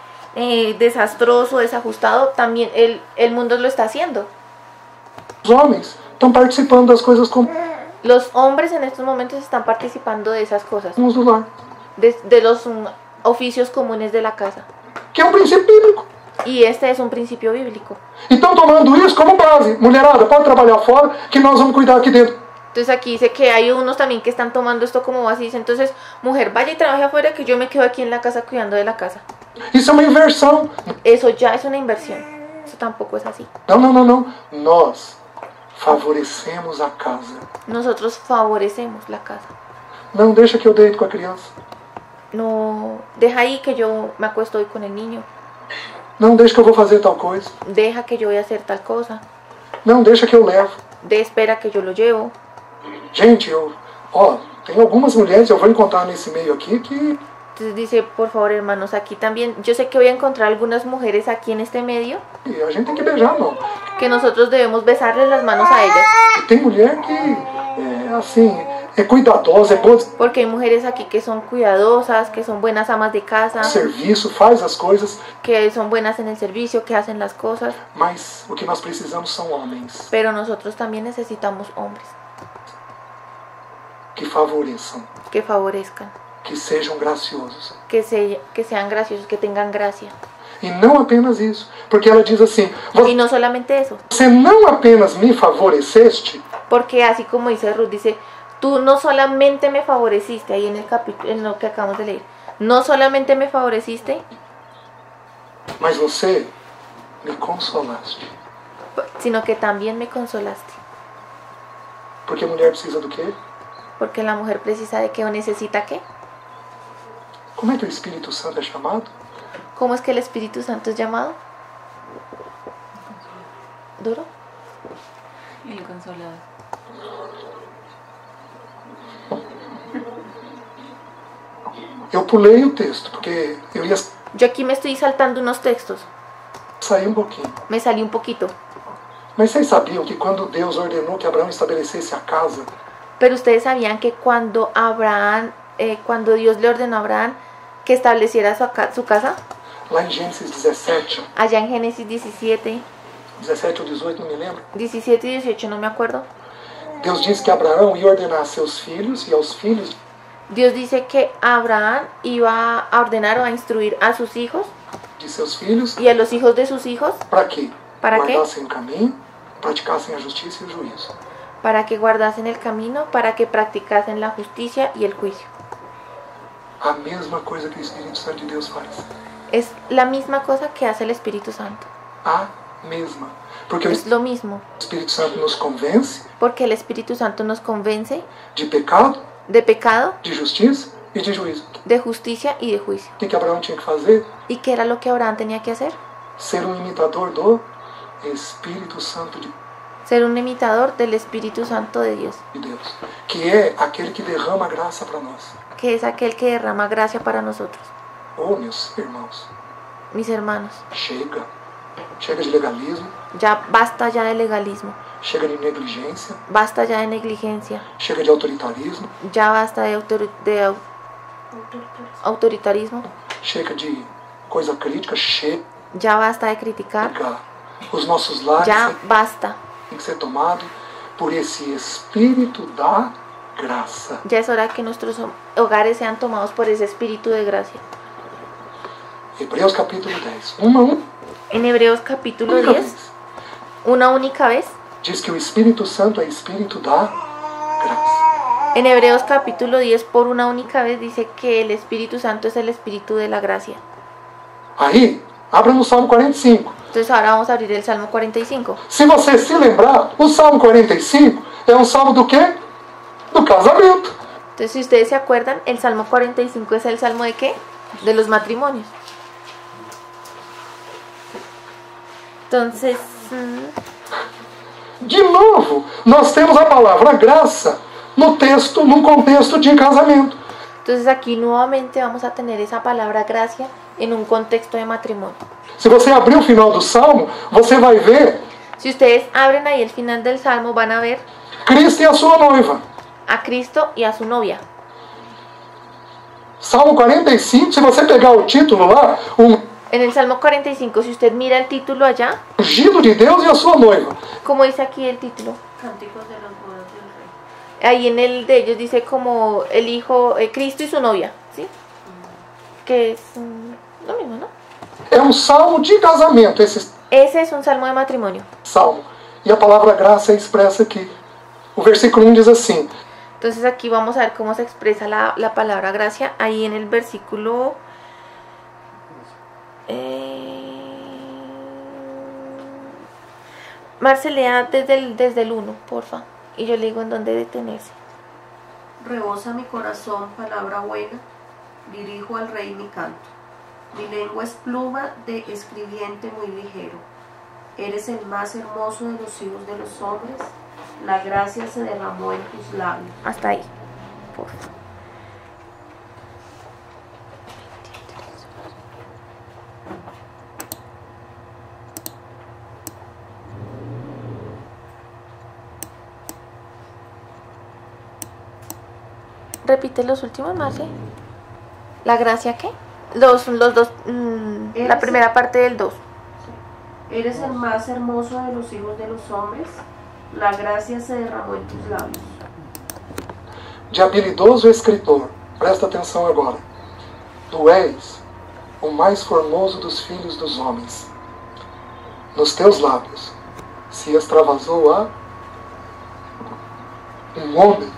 desastroso, desajustado, también el mundo lo está haciendo. Os homens estão participando das coisas Los hombres en estos momentos están participando de esas cosas, comuns do lar. de los oficios comunes de la casa. Que é um princípio bíblico. Y este es un principio bíblico. Então, tomando isso como base, mulherada, pode trabalhar fora, que nós vamos cuidar aqui dentro. Entonces aquí dice que hay unos también que están tomando esto como base y dice, entonces, mujer, vaya y trabaje afuera que yo me quedo aquí en la casa cuidando de la casa. Isso é uma inversão. Eso ya es una inversión. Eso tampoco es así. Não. Nós favorecemos a casa. Nosotros favorecemos la casa. Não deixa que eu deito com a criança. No, deja ahí que yo me acuesto hoy con el niño. Não deixa que eu vou fazer tal coisa. Deja que yo voy a hacer tal cosa. Não deixa que eu levo. Espera que yo lo llevo. Gente, tem algumas mulheres, eu vou encontrar nesse meio aqui que... Entonces dice, por favor, hermanos, aquí también, yo sé que voy a encontrar algunas mujeres aquí en este medio, E a gente tem que beijar a mão. que nosotros debemos besarles las manos a ellas. E tem mulher que é assim, é cuidadosa, é boa de Porque hay mujeres aquí que son cuidadosas, que son buenas amas de casa, serviço, faz as coisas, que son buenas en el servicio, que hacen las cosas. mas o que nós precisamos são homens Pero nosotros también necesitamos hombres que favoreçam, que favorezcan, que sejam graciosos. que sean graciosos, que tengan gracia. E não apenas isso, porque ela diz assim, Y no solamente eso, você não apenas me favoreceste, porque así como dice Ruth, dice, tú no solamente me favoreciste, ahí en el capítulo, en lo que acabamos de leer, no solamente me favoreciste, mas você me consolaste. sino que también me consolaste. Porque a mulher precisa do quê? Porque la mujer precisa de qué o necesita qué. Como é que o Espírito Santo é chamado? ¿Cómo es que el Espíritu Santo es llamado? ¿Duro? El consolador. Eu pulei o texto, porque eu ia Yo aquí me estoy saltando unos textos. sair um pouquinho. Me salí un poquito. Mas vocês sabiam que quando Deus ordenou que Abraão estabelecesse a casa, Pero ustedes sabían que cuando Dios le ordenó a Abraham que estableciera su casa, lá em Gênesis 17, allá en Génesis 17, 17 ou 18, não me lembro, 17 y 18, no me acuerdo, Deus disse que Abraão ia ordenar a seus filhos e aos filhos Dios dice que Abraham iba a ordenar o a instruir a sus hijos de seus filhos, y a los hijos de sus hijos para quê? Para quê? Guardassem o caminho, praticassem a justiça e o juízo. para que guardasen el camino, para que practicasen la justicia y el juicio. A mesma coisa que o Espírito Santo de Deus faz. Es la misma cosa que hace el Espíritu Santo. A mesma. Porque o Es lo mismo, Espírito Santo nos convence porque el Espíritu Santo nos convence de pecado, de pecado, de justiça e de juízo. de justicia y de juicio. O que Abraão tinha que fazer? ¿Y qué era lo que Abraham tenía que hacer? Ser um imitador do Espírito Santo de Ser un imitador del Espíritu Santo de Dios, Deus, que é aquele que derrama graça para nós. que es aquel que derrama gracia para nosotros. Oh, meus irmãos, Mis hermanos, chega. Chega de legalismo, ya basta ya de legalismo, chega de negligência, basta ya de negligencia, chega de autoritarismo, ya basta de autoritarismo, chega de coisa crítica, chega. ya basta de criticar, Os nossos lares ya basta. têm que ser tomados por esse Espírito da graça. Ya es hora que nuestros hogares sean tomados por ese espíritu de gracia. Hebreus capítulo 10, uma a um, En Hebreos capítulo única 10, vez, una única vez, diz que o Espírito Santo é Espírito da graça. en Hebreos capítulo 10 por una única vez dice que el Espíritu Santo es el espíritu de la gracia. Aí, abra no Salmo 45. Entonces ahora vamos a abrir el Salmo 45. Se você se lembrar, o Salmo 45 é um salmo do quê? Do casamento. Entonces si ustedes se acuerdan, el Salmo 45 es el Salmo de ¿qué? De los matrimonios. Entonces, De novo, nós temos a palavra graça no texto, num contexto de casamento. entonces aquí nuevamente vamos a tener esa palabra gracia en un contexto de matrimonio. Se você abrir o final do Salmo, você vai ver Si ustedes abren ahí el final del Salmo, van a ver Cristo e a sua noiva. a Cristo y a su novia. Salmo 45, se você pegar o título lá, En el Salmo 45, si usted mira el título allá, ungido de Deus e a sua noiva. como dice aquí el título, Cánticos de los bodas del rey. ahí en el de ellos dice como el hijo, Cristo y su novia, ¿sí? Que es lo mismo, ¿no? É um salmo de casamento, esse Ese es un salmo de matrimonio. salmo. E a palavra graça é expressa aqui. O versículo 1 diz assim: Entonces aquí vamos a ver cómo se expresa la palabra gracia, ahí en el versículo... Marce, lea desde el 1, porfa, y yo le digo en dónde detenerse. Rebosa mi corazón palabra buena, dirijo al rey mi canto. Mi lengua es pluma de escribiente muy ligero. Eres el más hermoso de los hijos de los hombres, la gracia se derramó en tus labios. Hasta ahí, porfa. Repite los últimos, Marce. ¿La gracia qué? Los dos, la primera parte del 2. Eres el más hermoso de los hijos de los hombres, la gracia se derramó en tus labios. de habilidoso escritor, presta atenção agora. Tu és o mais formoso dos filhos dos homens. Nos teus lábios se extravasou a um homem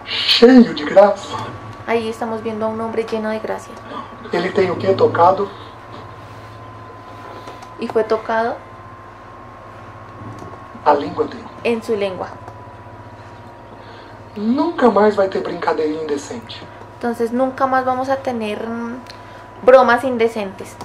cheio de graça. Ahí estamos viendo a un hombre lleno de gracia. Ele tem o que tocado? Y fue tocado A língua dele. en su lengua. Nunca mais vai ter brincadeirinha indecente. Entonces nunca más vamos a tener bromas indecentes.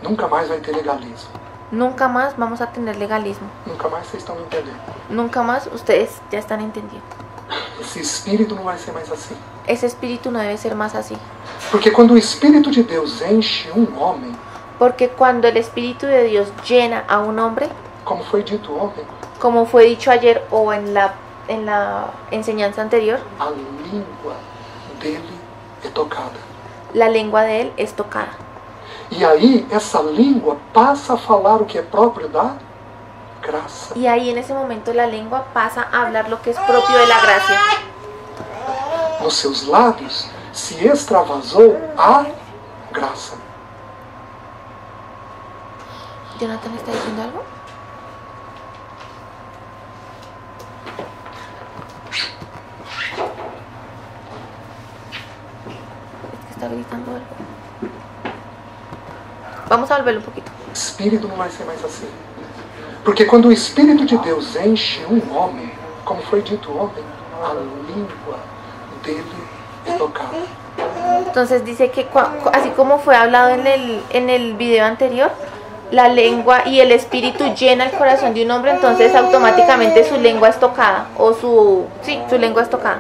Nunca mais vai ter legalismo. Nunca más vamos a tener legalismo. Nunca mais vocês estão me entendendo. Nunca más ustedes ya están entendiendo. esse espírito não vai ser mais assim. Ese espíritu no debe ser más así. Porque quando o Espírito de Deus enche um homem, Porque cuando el Espíritu de Dios llena a un hombre, como foi dito ontem, como fue dicho ayer o en la enseñanza anterior, a língua dele é tocada. la lengua de él es tocada. E aí essa língua passa a falar o que é próprio da graça. Y ahí en ese momento la lengua pasa a hablar lo que es propio de la gracia. Nos seus lábios se extravasou a graça. ¿Jonathan está diciendo algo? Es que está gritando algo. Vamos a volverlo un poquito. O Espírito não vai ser mais assim. Porque quando o Espírito de Deus enche um homem, como foi dito ontem, a língua dele é tocada. Entonces dice que así como fue hablado en el video anterior, la lengua y el espíritu llena el corazón de un hombre, entonces automáticamente su lengua es tocada, o su lengua es tocada.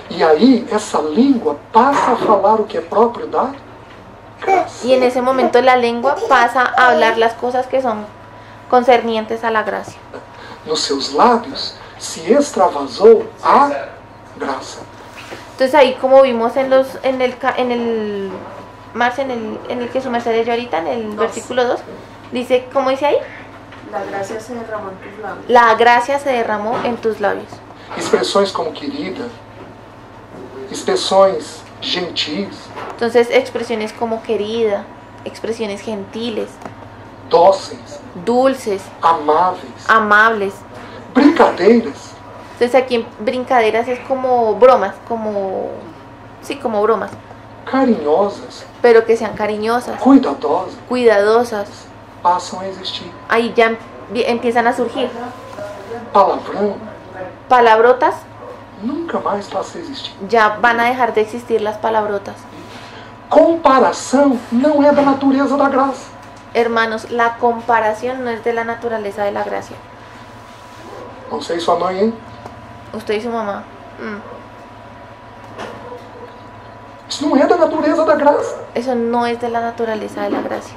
E aí essa língua passa a falar o que é próprio da graça. Y en ese momento la lengua pasa a hablar las cosas que son concernientes a la gracia. Nos seus lábios se extravasou a graça. Entonces ahí como vimos en el Marce, en el que su merced leyó ahorita, en el versículo 2, dice, ¿cómo dice ahí? La gracia se derramó en tus labios. La gracia se derramó en tus labios. Expressões como querida, expressões gentis, Entonces expresiones como querida, expresiones gentiles, dóceis, dulces, amáveis, amables. brincadeiras, Entonces aquí en brincaderas es como bromas, como bromas, carinhosas, pero que sean cariñosas, cuidadosas, cuidadosas. passam a existir. Ahí ya empiezan a surgir Palavrão palabrotas, nunca mais passa a existir. ya van a dejar de existir las palabrotas. Comparação não é da natureza da graça. Hermanos, la comparación no es de la naturaleza de la gracia. Não sei sua mãe, hein? Usted y su mamá. Isso não é da natureza da graça. Eso no es de la naturaleza de la gracia.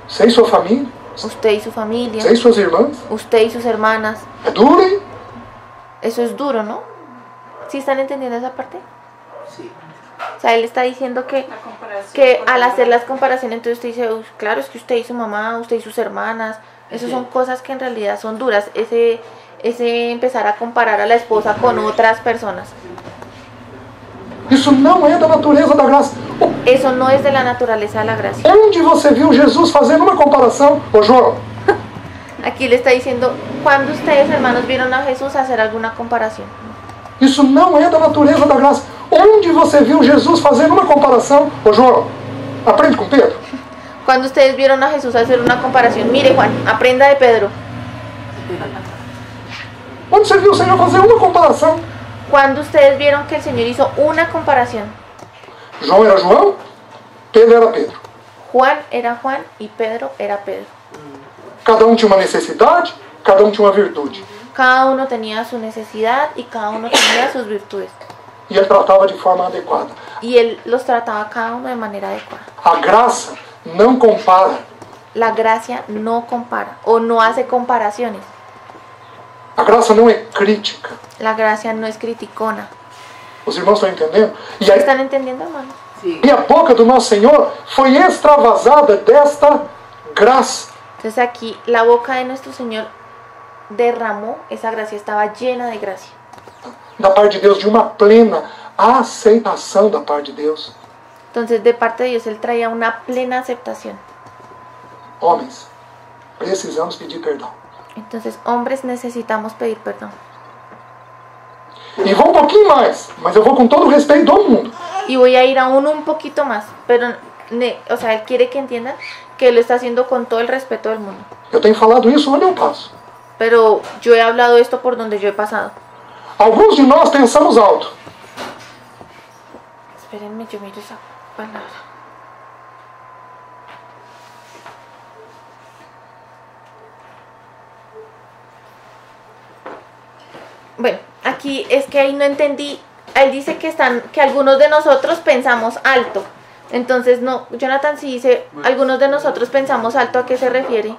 Você e sua família, Usted y su familia, você e suas irmãs. usted y sus hermanas. É duro, hein? Eso es duro, ¿no? ¿Sí están entendiendo esa parte? Sí. O sea, él está diciendo que La comparación con al la- hacer las comparaciones, entonces usted dice, "Uy, claro, es que usted y su mamá, usted y sus hermanas, esas son cosas que en realidad son duras, ese empezar a comparar a la esposa con otras personas. Isso não é da natureza da graça. Eso no es de la naturaleza de la gracia." Onde você viu Jesus fazendo uma comparação? Ô João, Aquí le está diciendo, ¿cuándo ustedes, hermanos, vieron a Jesús hacer alguna comparación? isso não é da natureza da graça. Onde você viu Jesus fazendo uma comparação? Ô João, aprende com Pedro. ¿Cuándo ustedes vieron a Jesús hacer una comparación? Mire, Juan, aprenda de Pedro. Onde você viu o Senhor fazer uma comparação? ¿Cuándo ustedes vieron que el Señor hizo una comparación? João era João, Pedro era Pedro. Juan era Juan y Pedro era Pedro. Cada um tinha uma necessidade, cada um tinha uma virtude. Cada uno tenía su necesidad y cada uno tenía sus virtudes. E ele tratava de forma adequada. Y él los trataba cada uno de manera adecuada. A graça não compara. La gracia no compara o no hace comparaciones. A graça não é crítica. La gracia no es criticona. Os irmãos estão entendendo? E a, ¿Están entendiendo, hermanos? Sí. e a boca do nosso Senhor foi extravasada desta graça. Entonces aquí la boca de nuestro Señor derramó esa gracia, estaba llena de gracia. Da parte de Deus, de uma plena aceitação da parte de Deus. Entonces de parte de Dios Él traía una plena aceptación. Homens, precisamos pedir perdão. Entonces, hombres, necesitamos pedir perdón. E vou um pouquinho mais, mas eu vou com todo o respeito do mundo. Y voy a ir aún un poquito más, pero, o sea, Él quiere que entiendan que Él lo está haciendo con todo el respeto del mundo. Eu tenho falado isso onde eu passo. Pero yo he hablado esto por donde yo he pasado. Alguns de nós pensamos alto. Espérenme, yo miro esa palabra. Bueno, aquí es que ahí no entendí. Él dice que algunos de nosotros pensamos alto. Entonces, no, Jonathan, si dice algunos de nosotros pensamos alto, ¿a qué se refiere?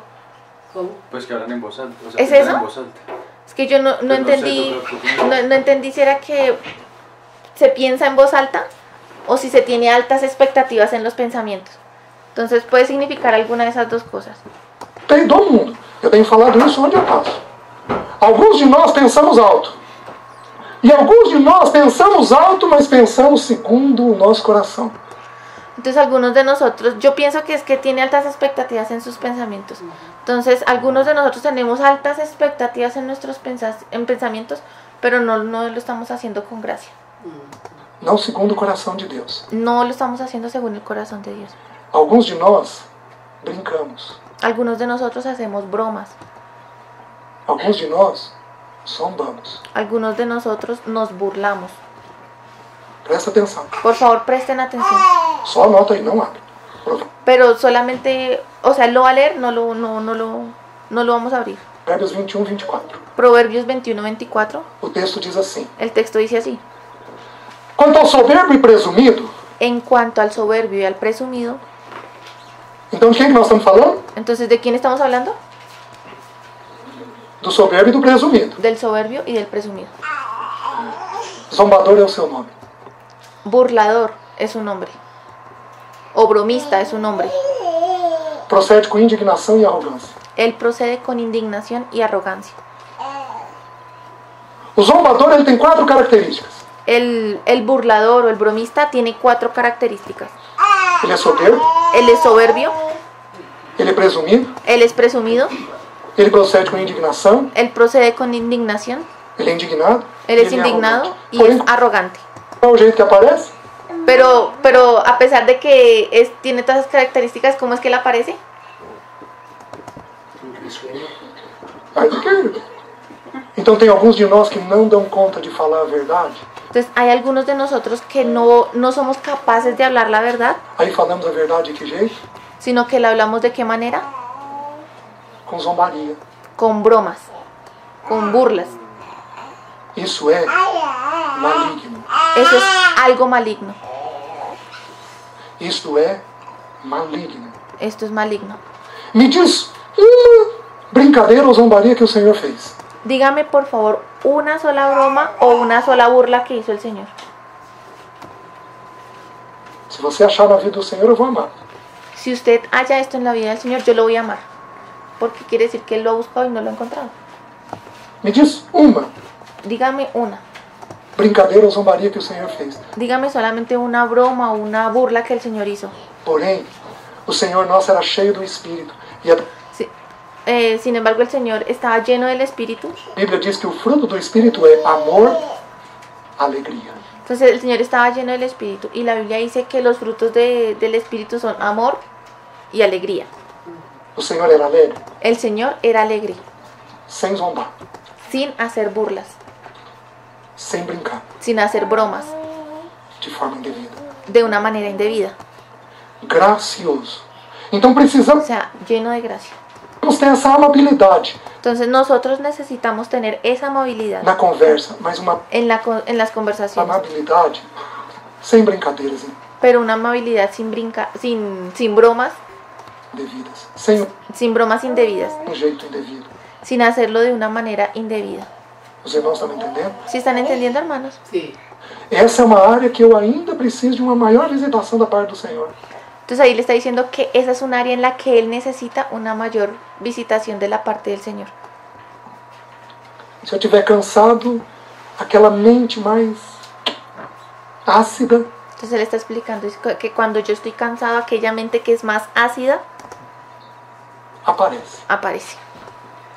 ¿Cómo? Pues que hablan en voz alta. O sea, ¿Es piensan eso? en voz alta. Es que yo no Pues no sé, entendí, tú- no entendí si era que se piensa en voz alta o si se tiene altas expectativas en los pensamientos. Entonces puede significar alguna de esas dos cosas. Tem todo mundo. Eu tenho falado isso onde eu passo. Alguns de nós pensamos alto. E alguns de nós pensamos alto, mas pensamos segundo o nosso coração. Entonces algunos de nosotros, yo pienso que es que tiene altas expectativas en sus pensamientos. Entonces algunos de nosotros tenemos altas expectativas en nuestros pensamientos, pero no lo estamos haciendo con gracia. Não segundo o coração de Deus. No lo estamos haciendo según el corazón de Dios. Alguns de nós brincamos. Algunos de nosotros hacemos bromas. Alguns de nós zombamos. Algunos de nosotros nos burlamos. Presta atenção. Por favor, presten atención. Só anota aí, não abre. Pero solamente, o sea, lo va a leer, no lo vamos a abrir. Provérbios 21, 24. Proverbios 21, 24, O texto diz assim: el texto dice así. Quanto ao soberbo e presumido, En cuanto al soberbio y al presumido, então de quem que nós estamos falando? entonces, ¿de quién estamos hablando? Do soberbo e do presumido. Del soberbio y del presumido. Zombador é o seu nome. Burlador es su nombre. O bromista es su nombre. Procede com indignação e arrogância. Él procede con indignación y arrogancia. O zombador ele tem 4 características. El burlador o el bromista tiene 4 características. Ele é soberbo, Él es soberbio, ele é presumido, él es presumido, ele procede com indignação, él procede con indignación, ele é indignado, él e es ele é indignado arrogante. y Porém, es arrogante. qual é o jeito que aparece? Pero a pesar de que tiene todas esas características, ¿cómo es que él aparece? Aí que... Então tem alguns de nós que não dão conta de falar a verdade. Entonces hay algunos de nosotros que no somos capaces de hablar la verdad, Aí falamos a verdade de que jeito? sino que la hablamos de qué manera? Com zombaria. Con bromas, con burlas. Isso é maligno. Eso es algo maligno. Isto é maligno. Esto es maligno. Me diz uma brincadeira ou zombaria que o Senhor fez. Dígame por favor una sola broma o una sola burla que hizo el Señor. Se você achar na vida do Senhor, eu vou amar. Si usted halla esto en la vida del Señor, yo lo voy a amar. Porque quiere decir que Él lo ha buscado y no lo ha encontrado. Me diz uma Dígame una. brincadeira ou zombaria que o Senhor fez. Dígame solamente una broma o una burla que el Señor hizo. Porém, o Senhor nosso era cheio do Espírito. E a Sí. Sin embargo, el Señor estaba lleno del Espíritu. Bíblia diz que o fruto do Espírito é amor, alegria. Entonces el Señor estaba lleno del Espíritu. Y la Biblia dice que los frutos del Espíritu son amor y alegría. O Senhor era alegre, El Señor era alegre, sem zombar, sin hacer burlas, sem brincar, sin hacer bromas, de forma indevida. de una manera indebida. Gracioso. Então O precisamos sea, lleno de gracia. ter essa amabilidade Entonces nosotros necesitamos tener esa amabilidad na conversa, mas uma en las conversaciones. amabilidade sem brincadeiras Pero una amabilidad sin bromas, indevidas, sem sin bromas indebidas, jeito indevido. sin hacerlo de una manera indebida. Os irmãos estão me entendendo? ¿Sí están entendiendo, hermanos? Sí. Essa é uma área que eu ainda preciso de uma maior visitação da parte do Senhor. Entonces ahí le está diciendo que esa es un área en la que Él necesita una mayor visitación de la parte del Señor. Se eu estiver cansado, aquela mente mais ácida Entonces Él está explicando que cuando yo estoy cansado, aquella mente que es más ácida aparece. aparece.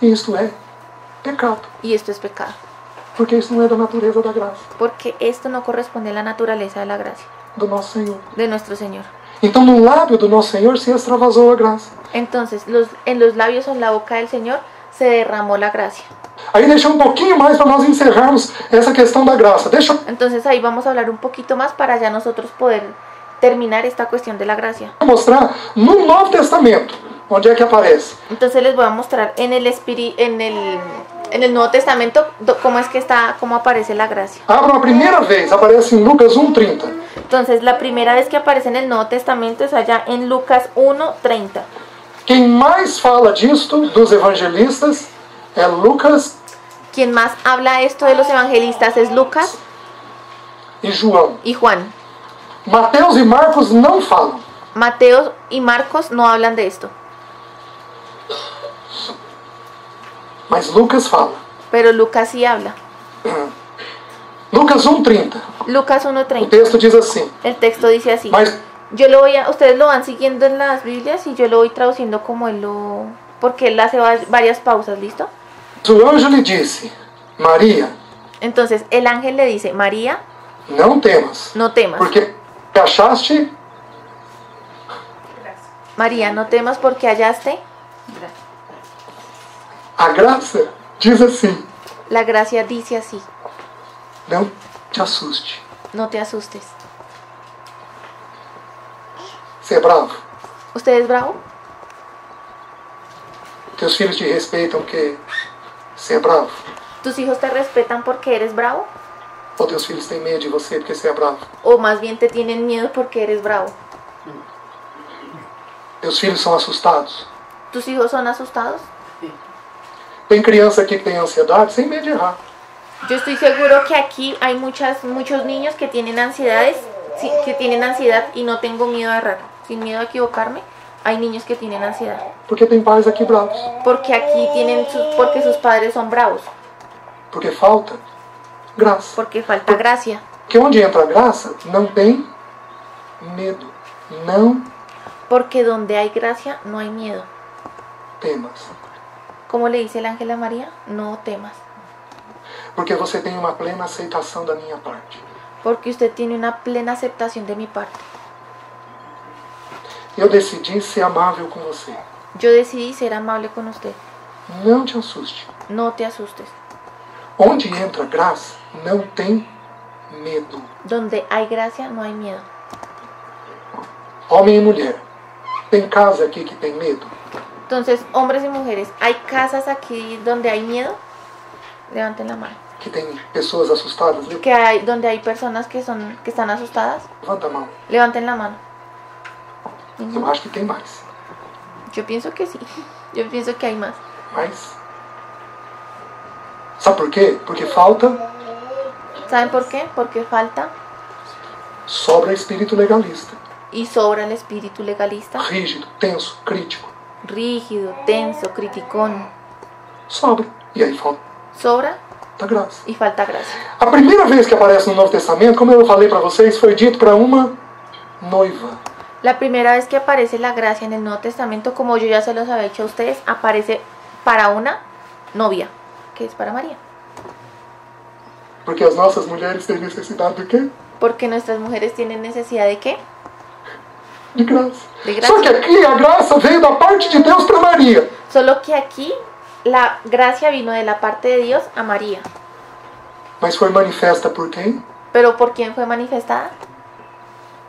E isto é pecado, Y esto es pecado. porque isso não é da natureza da graça Porque esto no corresponde a la naturaleza de la gracia do nosso Senhor. de nuestro Señor. Então, no lábio do nosso Senhor se extravasou a graça. Entonces en los labios o en la boca del Señor se derramó la gracia. Aí deixa um pouquinho mais para nós encerrarmos essa questão da graça. Deixa Entonces ahí vamos a hablar un poquito más para ya nosotros poder terminar esta cuestión de la gracia. eu mostrar no Novo Testamento onde é que aparece. Entonces les voy a mostrar en En el Nuevo Testamento, ¿cómo es que está, cómo aparece la gracia? Abram a primeira vez, aparece em Lucas 1:30. Entonces, la primera vez que aparece en el Nuevo Testamento es allá en Lucas 1:30. Quem mais fala disto dos evangelistas é Lucas Quien más habla esto de los evangelistas es Lucas e João. y Juan. Mateus e Marcos não falam. Mateo y Marcos no hablan de esto, Mas Lucas fala. pero Lucas sí habla. Lucas 1:30. Lucas O 1:30. texto diz assim. El texto dice así. Mas Yo lo voy a, ustedes lo van siguiendo en las Biblias y yo lo voy traduciendo como él lo, porque él hace varias pausas, ¿listo? o anjo lhe disse: Maria, Entonces el ángel le dice, María, não temas, no temas. porque achaste María, no temas porque hallaste. a graça. Diz assim: La gracia dice así, não te assuste. no te asustes. Você é bravo? ¿Usted es bravo? Teus filhos te respeitam porque você é bravo? ¿Tus hijos te respetan porque eres bravo? Ou teus filhos têm medo de você porque você é bravo? ¿O más bien te tienen miedo porque eres bravo? Teus filhos são assustados? ¿Tus hijos son asustados? Tem criança aqui que tem ansiedade sem medo de errar. Yo estoy seguro que aquí hay muchos niños que tienen ansiedades, sí, que tienen ansiedad y no tengo miedo a errar, sin miedo a equivocarme. Hay niños que tienen ansiedad, Porque tem pais aqui bravos. porque aquí porque sus padres son bravos, Porque falta graça. porque falta gracia. Porque onde entra a graça, não tem medo. Não Porque donde hay gracia no hay miedo. temas. Como le dice el ángel a María, no temas, Porque você tem uma plena aceitação da minha parte. porque usted tiene una plena aceptación de mi parte. Eu decidi ser amável com você. Yo decidí ser amable con usted, Não te assuste. no te asustes. Onde entra graça, não tem medo. Donde hay gracia no hay miedo. Homem e mulher. Tem casa aqui que tem medo? Entonces, hombres y mujeres, ¿hay casas aquí donde hay miedo? Levanten la mano. Que tem pessoas assustadas? Donde hay personas que están asustadas, Levanta a mão. levanten la mano. Eu acho que tem mais. Yo pienso que sí. Yo pienso que hay más. Mas, sabe por quê? Porque falta, ¿Saben por qué? Porque falta sobra espírito legalista. y sobra el espíritu legalista, Rígido, tenso, crítico. rígido, tenso, criticón. Sobra. E aí falta Sobra graça. y falta gracia. A primeira vez que aparece no Novo Testamento, como eu falei para vocês, foi dito para uma noiva. La primera vez que aparece la gracia en el Nuevo Testamento, como yo ya se los había dicho a ustedes, aparece para una novia, que es para María. Porque as nossas mulheres têm necessidade do quê? Porque nuestras mujeres tienen necesidad de ¿qué? De graça. De graça. Só que aqui a graça veio da parte de Deus para Maria. Solo que aquí la gracia vino de la parte de Dios a María. Mas foi manifesta por quem? ¿Pero por quién fue manifestada?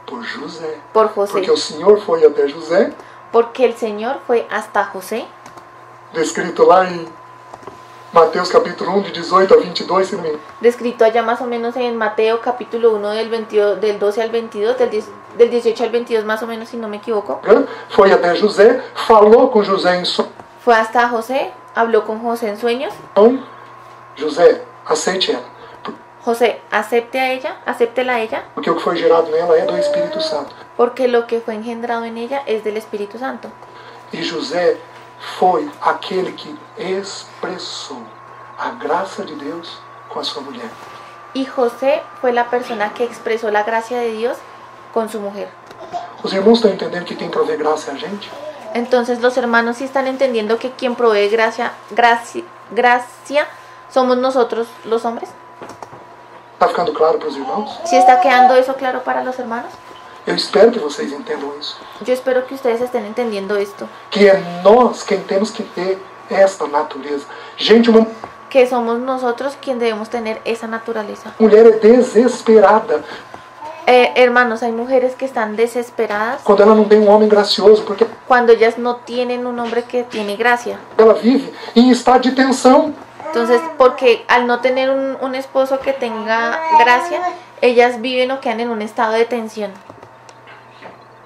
Por José. Por José. Porque o Senhor foi até José, Porque el Señor fue hasta José, descrito lá em Mateus capítulo 1, de 18 a 22, se não me engano. descrito allá más o menos en Mateo capítulo 1 del 12 al 22, del 18 al 22 más o menos, si no me equivoco. Foi até José, falou com José em sonho. Fue hasta José, habló con José en sueños. José, aceite ela. José, acéptela a ella, Porque o que foi gerado nela é do Espírito Santo. porque lo que fue engendrado en ella es del Espíritu Santo. E José foi aquele que expressou a graça de Deus com a sua mulher. Y José fue la persona que expresó la gracia de Dios con su mujer. Os irmãos estão entendendo que quem provê graça é a gente? Entonces los hermanos sí están entendiendo que quien provee gracia somos nosotros los hombres. Está ficando claro para os irmãos? ¿Sí está quedando eso claro para los hermanos? Eu espero que vocês entendam isso. Yo espero que ustedes estén entendiendo esto. Que é nós quem temos que ter esta natureza. Gente, uma Que somos nosotros quien debemos tener esa naturaleza. mulher é desesperada Hermanos, hay mujeres que están desesperadas quando ela não tem um homem gracioso, porque cuando ellas no tienen un hombre que tiene gracia. ela vive em estado de tensão. Entonces, porque al no tener un esposo que tenga gracia, ellas viven o quedan en un estado de tensión.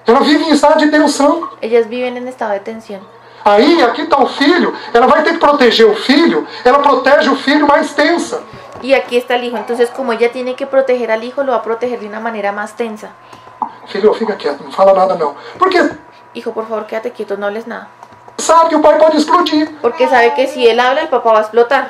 Ela vive em estado de tensão. Ellas viven en estado de tensión. Aí, aqui está o filho, ela vai ter que proteger o filho, ela protege o filho mais tensa. Y aquí está el hijo. Entonces, como ella tiene que proteger al hijo, lo va a proteger de una manera más tensa. Filho, fica quieto, não fala nada não. Porque Hijo, por favor, quédate quieto, no hables nada. sabe que o pai pode explodir. Porque sabe que si él habla, el papá va a explotar.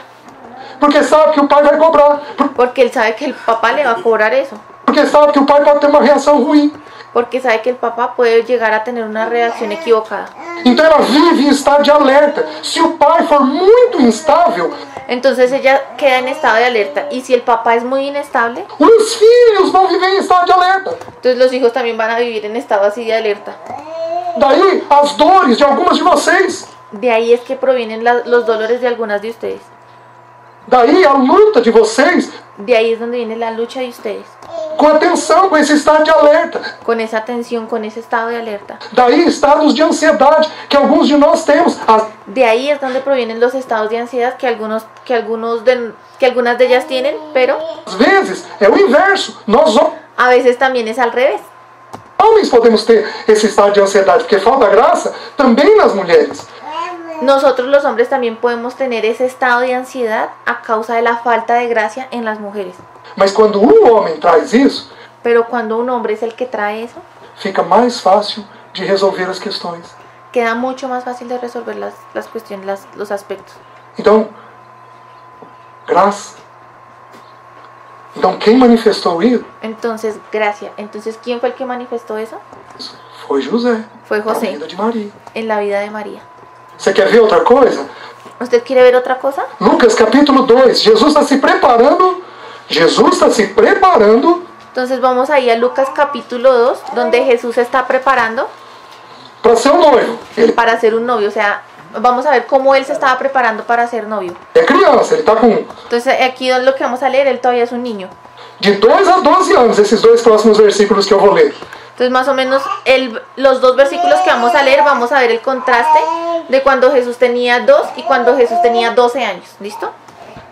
Porque sabe que o pai vai cobrar. Porque él sabe que el papá le va a cobrar eso. Porque sabe que o pai pode ter uma reação ruim. Porque sabe que el papá puede llegar a tener una reacción equivocada. Então ela vive em estado de alerta. Se o pai for muito instável, Entonces ella queda en estado de alerta. Y si el papá es muy inestable, os filhos vão viver em estado de alerta. entonces los hijos también van a vivir en estado así de alerta. Daí as dores de algumas de vocês. De ahí es que provienen los dolores de algunas de ustedes. Daí a luta de vocês De ahí es donde viene la lucha de ustedes. com a tensão, com esse estado de alerta. Con esa tensión, con ese estado de alerta. Daí estados de ansiedade que alguns de nós temos. De ahí es donde provienen los estados de ansiedad que algunas de ellas tienen, pero Às vezes é o inverso. Nós a veces también es al revés. homens podemos ter esse estado de ansiedade, porque falta graça também nas mulheres. Nosotros los hombres también podemos tener ese estado de ansiedad a causa de la falta de gracia en las mujeres. Mas quando homem traz isso, Pero cuando un hombre es el que trae eso, fica mais fácil de resolver as questões. queda mucho más fácil de resolver las cuestiones, los aspectos. Então, graça. Então, quem manifestou isso Entonces, gracia. Entonces, ¿quién fue el que manifestó eso? foi José, Fue na José, vida de Maria. en la vida de María. Você quer ver outra coisa? ¿Usted quiere ver otra cosa? Lucas capítulo 2. Jesus está se preparando. Jesus está se preparando Entonces vamos ahí a Lucas capítulo 2, donde Jesús se está preparando para ser um noivo. Ele para ser un novio. O sea, vamos a ver cómo él se estaba preparando para ser novio. é criança, ele está com Entonces aquí lo que vamos a leer, él todavía es un niño. de 2 a 12 anos, esses dois próximos versículos que eu vou ler. Entonces más o menos los dos versículos que vamos a leer, vamos a ver el contraste de cuando Jesús tenía 2 y cuando Jesús tenía 12 años. ¿Listo?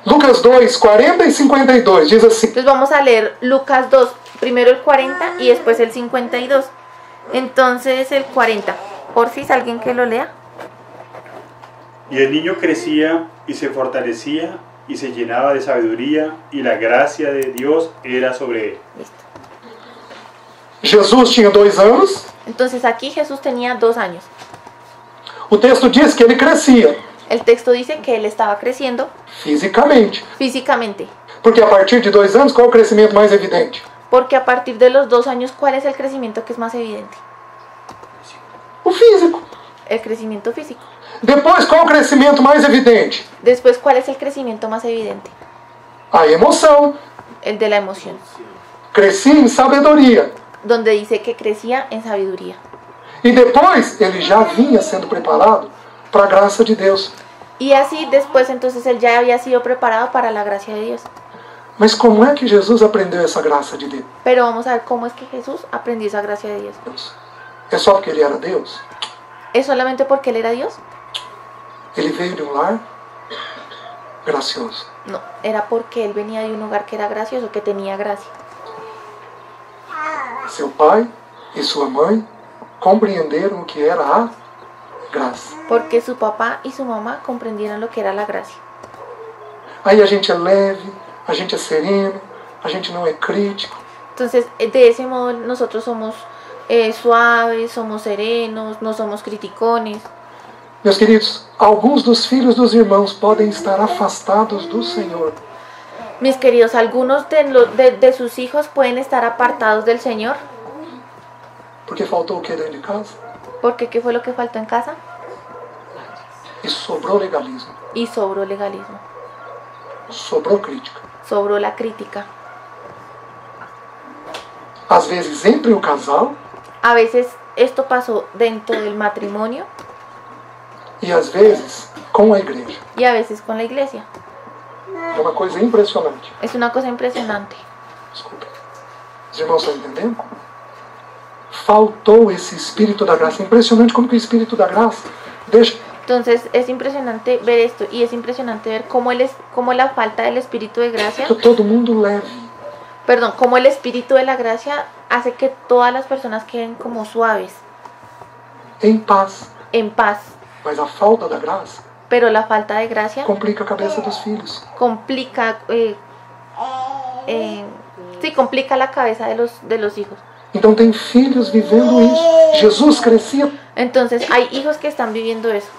Lucas 2, 40 e 52 diz assim: Entonces vamos a leer Lucas 2, primero el 40 y después el 52. Entonces el 40. Porfis, alguien que lo lea. Y el niño crecía y se fortalecía y se llenaba de sabiduría y la gracia de Dios era sobre él. Listo. Jesus tinha 2 anos. Entonces aquí Jesús tenía 2 años. O texto diz que ele crescia El texto dice que él estaba creciendo fisicamente. físicamente. Porque a partir de 2 anos, qual é o crescimento mais evidente? Porque a partir de los 2 años, ¿cuál es el crecimiento que es más evidente? O físico. El crecimiento físico. Depois, qual é o crescimento mais evidente? Después, ¿cuál es el crecimiento más evidente? A emoção. El de la emoción. Cresci em sabedoria. Donde dice que crecía en sabiduría. E depois, ele já vinha sendo preparado para a graça de Deus. Y así después entonces él ya había sido preparado para la gracia de Dios. Mas como é que Jesus aprendeu essa graça de Deus? Pero vamos a ver cómo es que Jesús aprendió esa gracia de Dios. É só porque ele era Deus? ¿Es solamente porque él era Dios? Ele veio de um lar gracioso. No, era porque él venía de un lugar que era gracioso, que tenía gracia. Seu pai e sua mãe compreenderam o que era a graça. Porque su papá y su mamá comprendieron lo que era la gracia. Aí a gente é leve, a gente é sereno, a gente não é crítico. Entonces, de ese modo nosotros somos suaves, somos serenos, no somos criticones. Meus queridos, alguns dos filhos dos irmãos podem estar afastados do Senhor Mis queridos, algunos de sus hijos pueden estar apartados del Señor. porque faltou o que dentro de casa? Porque ¿qué fue lo que faltó en casa? E sobrou legalismo, Y sobró legalismo, sobrou crítica. sobró la crítica. Às vezes entre o casal A veces esto pasó dentro del matrimonio e às vezes com a igreja. y a veces con la iglesia. É uma coisa impressionante. Es una cosa impresionante. Desculpa. Os irmãos estão entendendo? Faltou esse espírito da graça. É impressionante como que o espírito da graça deixa Entonces es impresionante ver esto y es impresionante ver cómo la falta del Espíritu de gracia, Que todo mundo leve. perdón, cómo el Espíritu de la gracia hace que todas las personas queden como suaves, Em paz. en paz. Mas a falta da graça Pero la falta de gracia complica a cabeça dos filhos. complica, complica la cabeza de los hijos. Então tem filhos vivendo isso. Jesus crescia. Entonces hay hijos que están viviendo eso.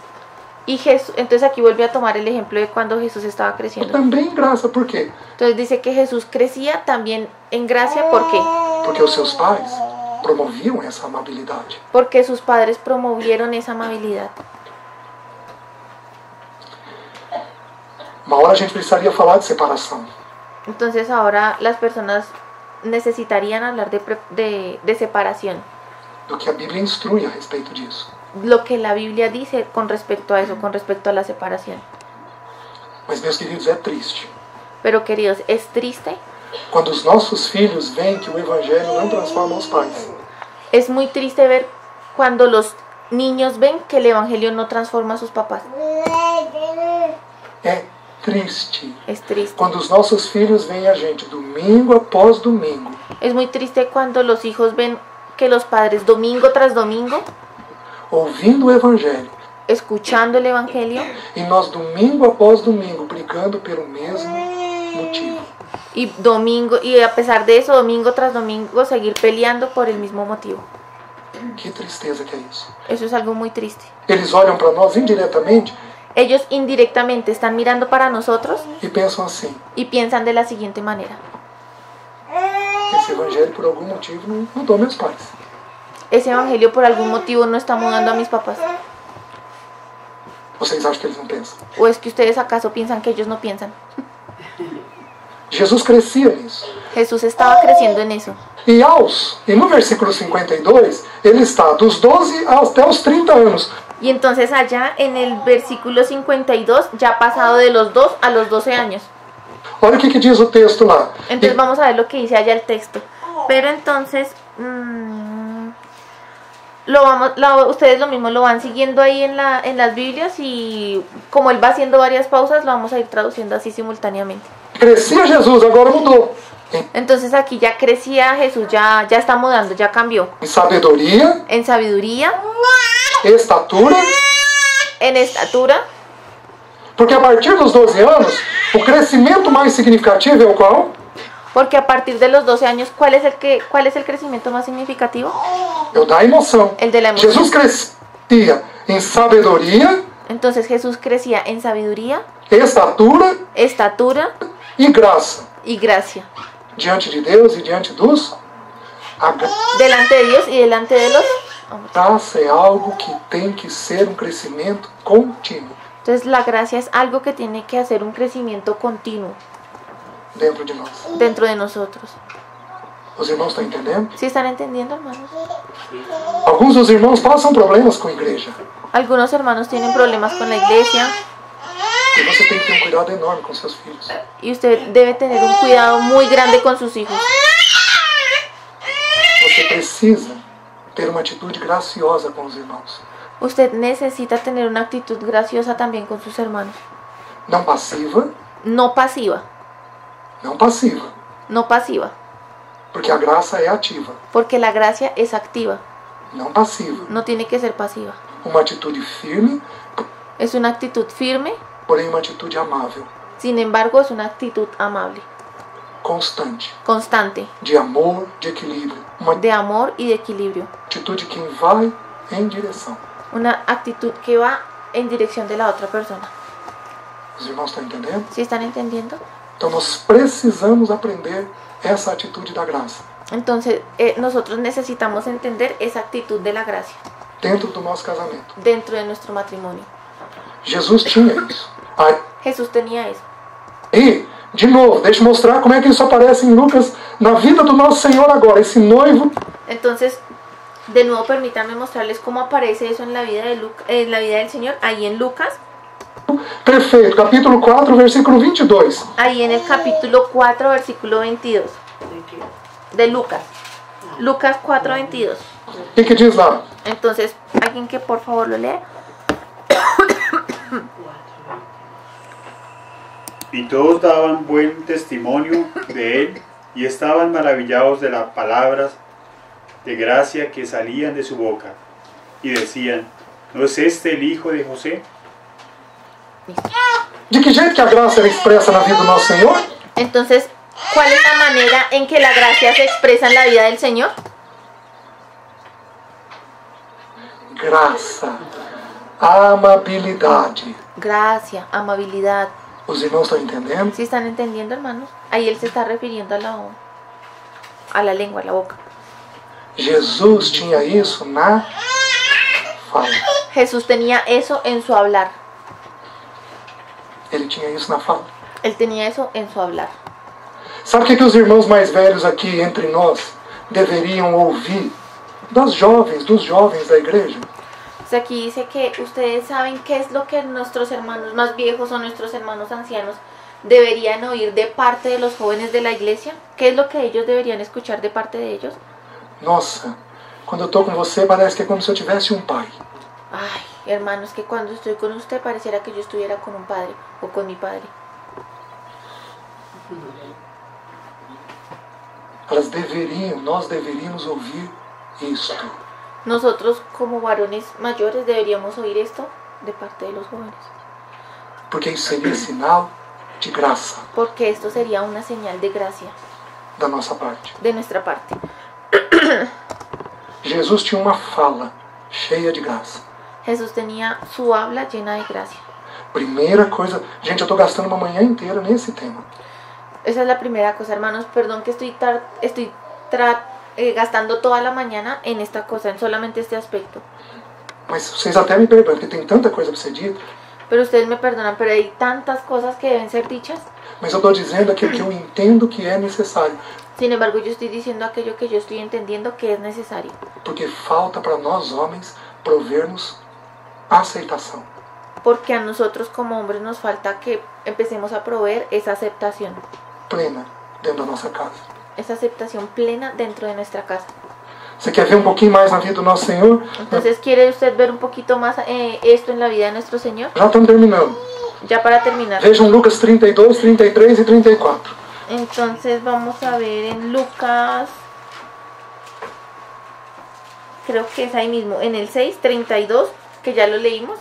Y Jesús, entonces aquí vuelve a tomar el ejemplo de cuando Jesús estaba creciendo. Também em graça. Por quê? Entonces dice que Jesús crecía también en gracia. ¿Por qué? Porque os seus pais promoviam essa amabilidade. Porque sus padres promovieron esa amabilidad. Uma hora a gente precisaria falar de separação. Entonces ahora las personas necesitarían hablar de separación. Do que a Bíblia instrui a respeito disso. Lo que la Biblia dice con respecto a eso, con respecto a la separación. Mas, meus queridos, é triste. Pero queridos, es triste. Quando os nossos filhos veem que o Evangelho não transforma os pais. Es muy triste ver cuando los niños ven que el Evangelio no transforma a sus papás. É triste. Es triste. Quando os nossos filhos veem a gente domingo após domingo. Es muy triste cuando los hijos ven que los padres domingo tras domingo, Ouvindo o Evangelho. escuchando el Evangelio, E nós domingo após domingo brigando pelo mesmo motivo. y a pesar de eso, domingo tras domingo, seguir peleando por el mismo motivo. Que tristeza que é isso. Eso es algo muy triste. Eles olham para nós indiretamente Ellos indirectamente están mirando para nosotros e pensam assim: y piensan de la siguiente manera: esse Evangelho por algum motivo não toma meus pais. ese Evangelio por algún motivo no está mudando a mis papás. Vocês acham que eles não pensam? ¿O es que ustedes acaso piensan que ellos no piensan? Jesus crescia nisso. Jesús estaba creciendo en eso. E no versículo 52, ele está dos 12 até os 30 anos. Y entonces allá en el versículo 52 ya ha pasado de los 2 a los 12 años. Olha o que diz o texto lá. Entonces vamos a ver lo que dice allá el texto. Pero entonces, ustedes lo mismo lo van siguiendo ahí en las Biblias, y como él va haciendo varias pausas, lo vamos a ir traduciendo así simultáneamente. Crescia Jesus, agora mudou. Entonces aquí ya crecía Jesús, ya está mudando, ya cambió. Em sabedoria, En sabiduría, estatura. en estatura, Porque a partir dos 12 anos, o crescimento mais significativo é o qual? porque a partir de los 12 años, ¿cuál es el crecimiento más significativo? É o da emoção. El de la emoción. Jesus crescia em sabedoria, Entonces Jesús crecía en sabiduría, estatura estatura e graça. y gracia, Diante de Deus e diante dos. A delante de Dios y delante de los hombres. graça é algo que tem que ser um crescimento contínuo Entonces la gracia es algo que tiene que hacer un crecimiento continuo dentro de nós. dentro de nosotros. Os irmãos estão entendendo? ¿Sí están entendiendo, hermanos? Alguns dos irmãos passam problemas com a igreja. Algunos hermanos tienen problemas con la iglesia E você tem que ter um cuidado enorme com seus filhos. y usted debe tener un cuidado muy grande con sus hijos. Você precisa ter uma atitude graciosa com os irmãos. Usted necesita tener una actitud graciosa también con sus hermanos. Não passiva, No pasiva, não passiva. no pasiva, Porque a graça é ativa, porque la gracia es activa, não passiva. no tiene que ser pasiva. Uma atitude firme, Es una actitud firme, porém uma atitude amável, sin embargo es una actitud amable, constante, constante, de amor, de equilíbrio. Uma de amor y de equilibrio. atitude que vai em direção. Una actitud que va en dirección de la otra persona. Os irmãos estão entendendo? ¿Sí están entendiendo? Então nós precisamos aprender essa atitude da graça Entonces nosotros necesitamos entender esa actitud de la gracia dentro do nosso casamento. dentro de nuestro matrimonio. Jesus tinha isso. Jesús tenía eso. E, de novo, deixa eu mostrar como é que isso aparece em Lucas, na vida do nosso Senhor agora. Esse noivo, Entonces, de nuevo permítanme mostrarles cómo aparece eso en la vida en la vida del Señor, ahí en Lucas, perfeito, capítulo 4, versículo 22. ahí en el capítulo 4, versículo 22 de Lucas. Lucas 4, 22. O que diz lá? Entonces, alguien que por favor lo lea. Y todos daban buen testimonio de él y estaban maravillados de las palabras de gracia que salían de su boca. Y decían, ¿no es este el hijo de José? De que jeito que a graça era expressa na vida do nosso Senhor? Entonces, ¿cuál es la manera en que la gracia se expresa en la vida del Señor? Graça, amabilidade. Gracia, amabilidad. Os irmãos estão entendendo? ¿Sí están entendiendo, hermanos? Ahí él se está refiriendo a la lengua, a la boca. Jesus tinha isso na fala. Jesús tenía eso en su hablar. Ele tinha isso na fala. Él tenía eso en su hablar. Sabe o que os irmãos mais velhos aqui entre nós deveriam ouvir dos jovens da igreja? Pues aquí dice que ustedes saben qué es lo que nuestros hermanos más viejos o nuestros hermanos ancianos deberían oír de parte de los jóvenes de la iglesia. ¿Qué es lo que ellos deberían escuchar de parte de ellos? Nossa, quando eu estou com você parece que é como se eu tivesse um pai. Ay, hermanos, que cuando estoy con usted pareciera que yo estuviera con un padre o con mi padre. Nós deveríamos ouvir isto. Nosotros como varones mayores deberíamos oír esto de parte de los jóvenes. Porque isso seria sinal de graça Porque esto sería una señal de gracia da nossa parte. de nuestra parte. Jesus tinha uma fala cheia de graça. Jesús tenía su habla llena de gracia. Primeira coisa, gente, eu estou gastando uma manhã inteira nesse tema. Esa es la primera cosa, hermanos. Perdón que estoy gastando toda la mañana en esta cosa, en solamente este aspecto. Mas vocês até me perdoam, porque tem tanta coisa para ser dita. Pero ustedes me perdonan, pero hay tantas cosas que deben ser dichas. Mas eu estou dizendo aquilo que eu entendo que é necessário. Sin embargo, yo estoy diciendo aquello que yo estoy entendiendo que es necesario. Porque falta para nós homens provermos aceitação. Porque a nosotros como hombres nos falta que empecemos a proveer esa aceptación. Plena dentro da nossa casa. Esa aceptación plena dentro de nuestra casa. Você quer ver um pouquinho mais na vida do nosso Senhor? Entonces, ¿quiere usted ver un poquito más esto en la vida de nuestro Señor? Já estamos terminando. Ya para terminar. Vejam Lucas 32, 33 e 34. Entonces vamos a ver en Lucas, creo que es ahí mismo, en el 6, 32, que ya lo leímos.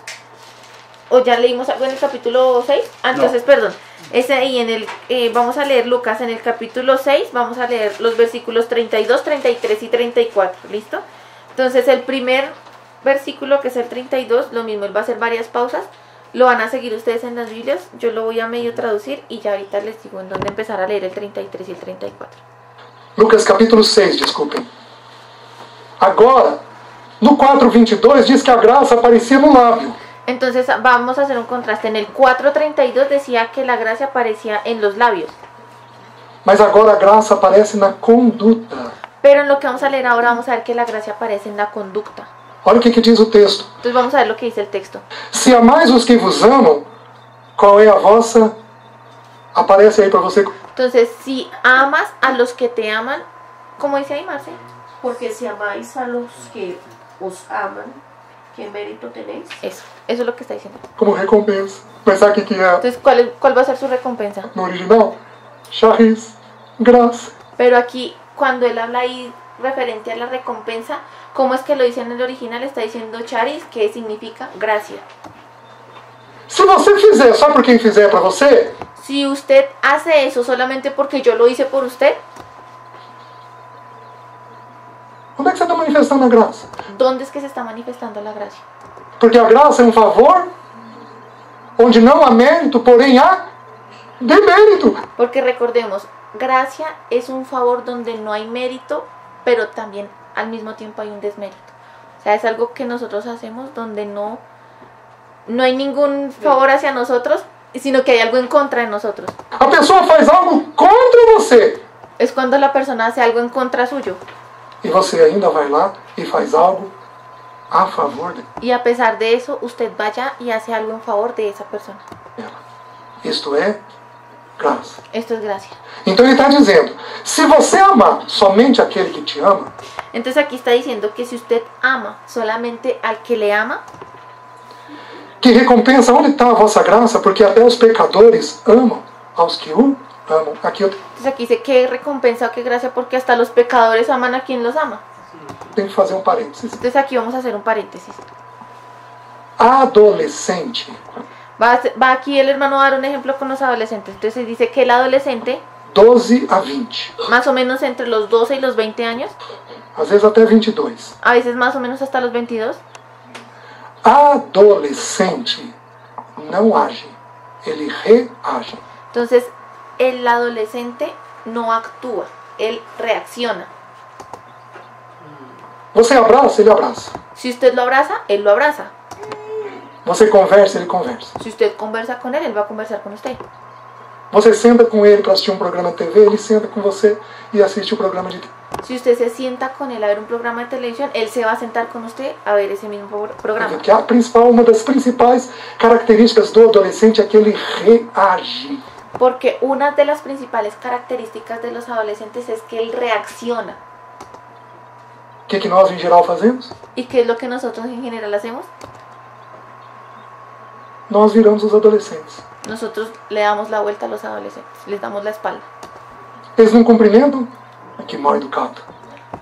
¿O ya leímos algo en el capítulo 6? Ah, entonces, No. perdón. Ese ahí en el, vamos a leer Lucas en el capítulo 6, vamos a leer los versículos 32, 33 y 34, ¿listo? Entonces el primer versículo, que es el 32, lo mismo, él va a hacer varias pausas. Lo van a seguir ustedes en las Biblias, yo lo voy a medio traducir y ya ahorita les digo en dónde empezar a leer el 33 y el 34. Lucas capítulo 6, desculpem. Agora, no 4:22 diz que a graça aparecia no lábio. Entonces vamos a hacer un contraste. En el 4:32 decía que la gracia aparecía en los labios. Mas agora a graça aparece na conduta. Pero en lo que vamos a leer ahora vamos a ver que la gracia aparece en la conducta. Olha o que diz o texto. Entonces vamos a ver lo que dice el texto. Se amais os que vos amam, qual é a vossa? Aparece aí para você. Entonces, si amas a los que te aman, ¿cómo dice ahí, Marce? Porque si amáis a los que os aman, ¿qué mérito tenéis? Eso es lo que está diciendo. Como recompensa. Mas sabe o que é Entonces, ¿cuál va a ser su recompensa? no original? Charis, graça. Pero aquí, cuando él habla ahí referente a la recompensa, ¿cómo es que lo dice en el original? Está diciendo charis, que significa gracia. Se você fizer só por quem fizer para você, Si usted hace eso solamente porque yo lo hice por usted, onde é que você está manifestando a graça? ¿dónde es que se está manifestando la gracia? Porque a graça é um favor onde não há mérito, porém há demérito. Porque recordemos, gracia es un favor donde no hay mérito, pero también al mismo tiempo hay un desmérito. O sea, es algo que nosotros hacemos donde no hay ningún favor hacia nosotros, sino que hay algo en contra de nosotros. A pessoa faz algo contra você Es cuando la persona hace algo en contra suyo. e você ainda vai lá e faz algo a favor Y a pesar de eso, usted vaya y hace algo en favor de esa persona. dela. Isto é graça. Esto es gracia. Então ele está dizendo, se você amar somente aquele que te ama, Entonces aquí está diciendo que si usted ama solamente al que le ama, Que recompensa, onde está a vossa graça? Porque até os pecadores amam aos que o amam. Aqui eu Entonces aquí dice qué recompensa o qué gracia porque hasta los pecadores aman a quien los ama. tenho que fazer um parênteses. Entonces aquí vamos a hacer un paréntesis. Adolescente. Va aquí el hermano a dar un ejemplo con los adolescentes. Entonces dice que el adolescente, 12 a 20. más o menos entre los 12 y los 20 años, Às vezes até 22. a veces más o menos hasta los 22, Adolescente não age. Ele reage. entonces el adolescente no actúa, él reacciona. Você abraça, ele abraça. Si usted lo abraza, él lo abraza. Você conversa, ele conversa. Si usted conversa con él va a conversar con usted. Você senta com ele para assistir um programa de TV, ele senta com você e assiste o programa de TV. Si usted se sienta con él a ver un programa de televisión, él se va a sentar con usted a ver ese mismo programa. Porque uma das principais características do adolescente é que ele reage. Porque una de las principales características de los adolescentes es que él reacciona. O que nós, em geral, fazemos? ¿Y qué es lo que nosotros en general hacemos? Nós viramos os adolescentes. Nosotros le damos la vuelta a los adolescentes, les damos la espalda. Eles não cumprimentam? Que mal educado.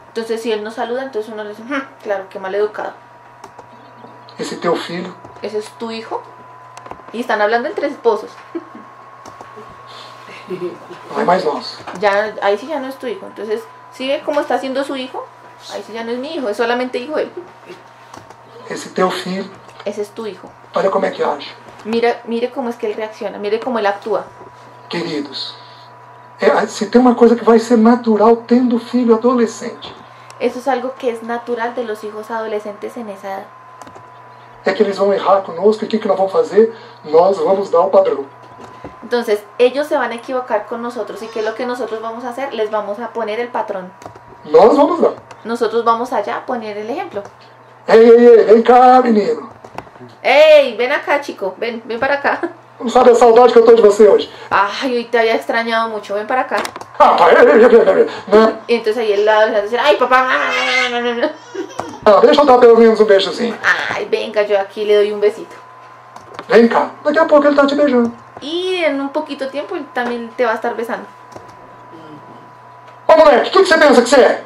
Entonces si él nos saluda, entonces uno le dice, claro, qué mal educado. Esse teu filho ¿Ese es tu hijo? Y están hablando entre esposos. não é mais nosso. Ya, ahí sí ya no es tu hijo. Entonces, ¿sí ve cómo está siendo su hijo? Ahí sí ya no es mi hijo, es solamente hijo de él. Esse teu filho, Ese es tu hijo. olha como é que age. Mire cómo es que él reacciona, mire cómo él actúa. Queridos, se tem uma coisa que vai ser natural tendo filho adolescente, Eso es algo que es natural de los hijos adolescentes en esa edad. é que eles vão errar conosco e o que nós vamos fazer? Nós vamos dar o padrão. Entonces, ellos se van a equivocar con nosotros. ¿Y qué es lo que nosotros vamos a hacer? Les vamos a poner el patrón. Nós vamos dar. Nosotros vamos allá a poner el ejemplo. Ei, vem cá, menino. ¡Ey! Ven acá, chico. Ven para acá. Não sabe a saudade que eu tô de você hoje? Ay, hoy te había extrañado mucho. Ven para acá. Ah, pai, né? Y entonces ahí el lado le dice, ¡ay, papá! Ah, deixa eu dar pelo menos um beijozinho. Ay, venga, yo aquí le doy un besito. Vem cá. Daqui a pouco ele tá te beijando. Y en un poquito tiempo él también te va a estar besando. Ô, moleque, o que você pensa que você é?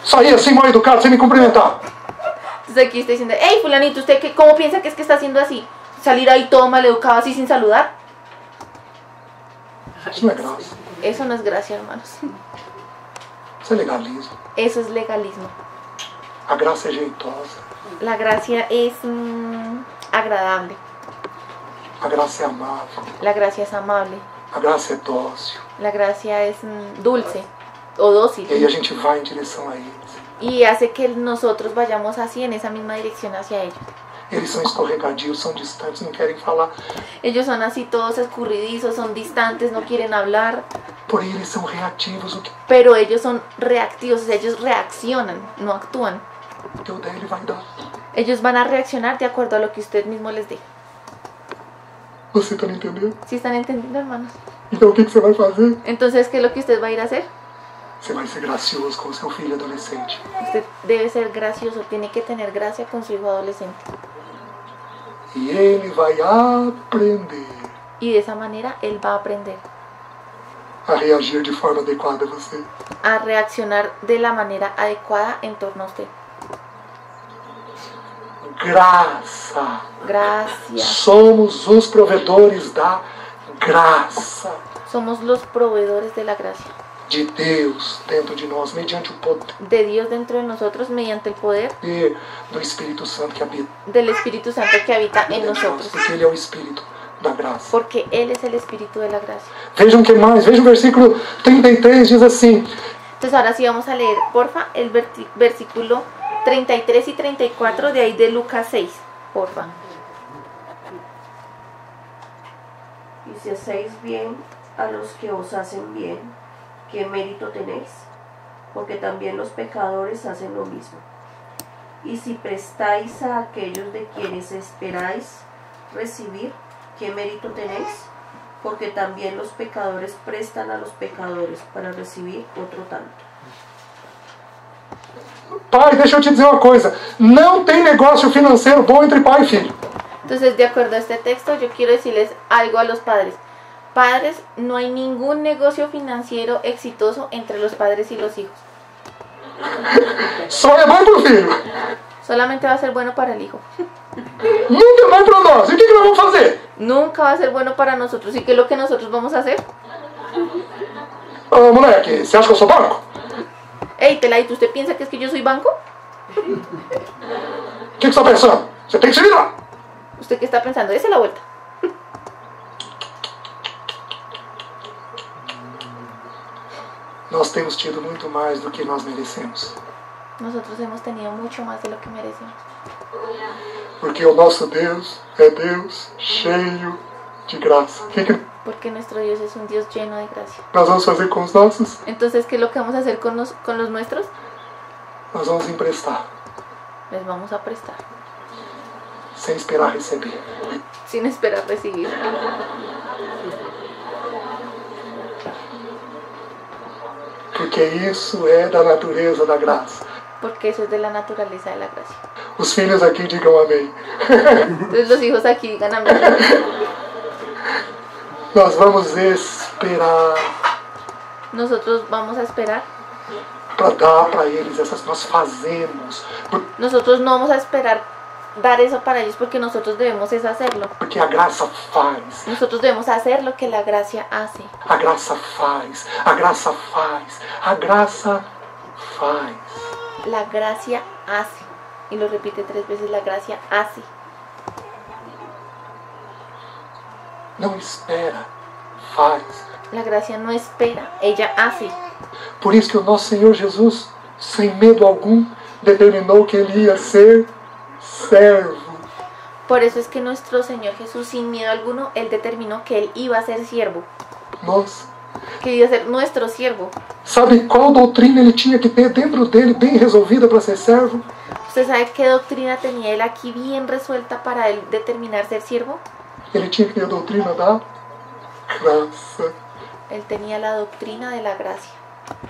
Sair assim mal educado sem me cumprimentar. Entonces aquí está diciendo, ¡hey, fulanito! ¿Usted cómo piensa que es que está haciendo así? Salir ahí todo maleducado así sin saludar. Isso não é graça. Eso no es gracia, hermanos. Isso é legalismo. Eso es legalismo. A graça é jeitosa. La gracia es agradable. A graça é amável. La gracia es amable. A graça é dócil. La gracia es dulce o dócil. E aí a gente vai em direção a eles. Y hace que nosotros vayamos así en esa misma dirección hacia ellos. Eles são escorregadios, são distantes, não querem falar. Ellos son así todos escurridizos, son distantes, no quieren hablar. Porém, eles são reativos. O que Pero ellos son reactivos, o sea, ellos reaccionan, no actúan. eu der, ele vai dar. Ellos van a reaccionar de acuerdo a lo que usted mismo les dé. Você tá me entendendo? ¿Sí están entendiendo, hermanos? Então o que você vai fazer? Entonces, ¿qué es lo que usted va a ir a hacer? Você vai ser gracioso com o seu filho adolescente. Usted debe ser gracioso, tiene que tener gracia con su hijo adolescente. E ele vai aprender Y de esa manera él va a aprender a reagir de forma adequada a você. a reaccionar de la manera adecuada en torno a usted. Graça. Gracias. Somos os provedores da graça Somos los proveedores de la gracia de Deus dentro de nós, mediante o poder de Dios dentro de nosotros mediante el poder do Espírito Santo que habita del Espíritu Santo que habita en dentro de nós, nosotros. porque Ele é o Espírito da graça. Porque Él es el Espíritu de la gracia. Vejam que mais, veja o versículo 33, diz assim: Entonces ahora sí vamos a leer, porfa, el versículo 33 y 34 de ahí de Lucas 6, porfa. Y si hacéis bien a los que os hacen bien, ¿qué mérito tenéis? Porque también los pecadores hacen lo mismo. Y si prestáis a aquellos de quienes esperáis recibir, ¿qué mérito tenéis? Porque también los pecadores prestan a los pecadores para recibir otro tanto. Pai, deixa eu te dizer uma coisa: não tem negócio financeiro bom entre pai e filho. Entonces, de acuerdo a este texto, yo quiero decirles algo a los padres. Padres, no hay ningún negocio financiero exitoso entre los padres y los hijos. Só é bom pro filho. Solamente va a ser bueno para el hijo. Nunca é bom para nós. E o que nós vamos fazer? Nunca va a ser bueno para nosotros. ¿Y qué es lo que nosotros vamos a hacer? Ô, moleque, você acha que eu sou banco? Ey, Peladito, ¿usted piensa que es que yo soy banco? O que você está pensando? Você tem que se virar. ¿Usted qué está pensando? Dese la vuelta. Nós temos tido muito mais do que nós merecemos. Nosotros hemos tenido mucho más de lo que merecemos. Porque o nosso Deus é Deus cheio de graça. O que Porque nuestro Dios es un Dios lleno de gracia. nós vamos fazer com os nossos? Entonces, ¿qué es lo que vamos a hacer con los nuestros? Nós vamos emprestar, Les vamos a prestar, sem esperar receber. sin esperar recibir. Porque isso é da natureza da graça. Porque eso es de la naturaleza de la gracia. Os filhos aqui digam amém. Entonces los hijos aquí digan amén. Nós vamos esperar Nosotros vamos a esperar. para dar para eles essas. Nós fazemos. Nosotros no vamos a esperar dar eso para ellos porque nosotros debemos es hacerlo. Porque a graça faz. Nosotros debemos hacer lo que la gracia hace. A graça faz. A graça faz. A graça faz. La gracia hace. Y lo repite 3 veces, la gracia hace. Não espera. Faz. La gracia no espera, ella hace. Por isso que o nosso Senhor Jesus, sem medo algum, determinou que Ele ia ser servo. Por eso es que nuestro Señor Jesús, sin miedo alguno, Él determinó que Él iba a ser siervo. Nossa. Que iba a ser nuestro siervo. Sabe qual doutrina ele tinha que ter dentro dele, bem resolvida para ser servo? ¿Usted sabe qué doctrina tenía Él aquí bien resuelta para Él determinar ser siervo? Ele tinha que ter a doutrina da graça, Él tenía la doctrina de la gracia,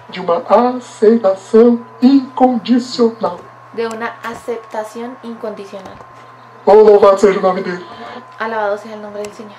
de uma aceitação incondicional. de una aceptación incondicional. Oh, louvado seja o nome dele. Alabado sea el nombre del Señor.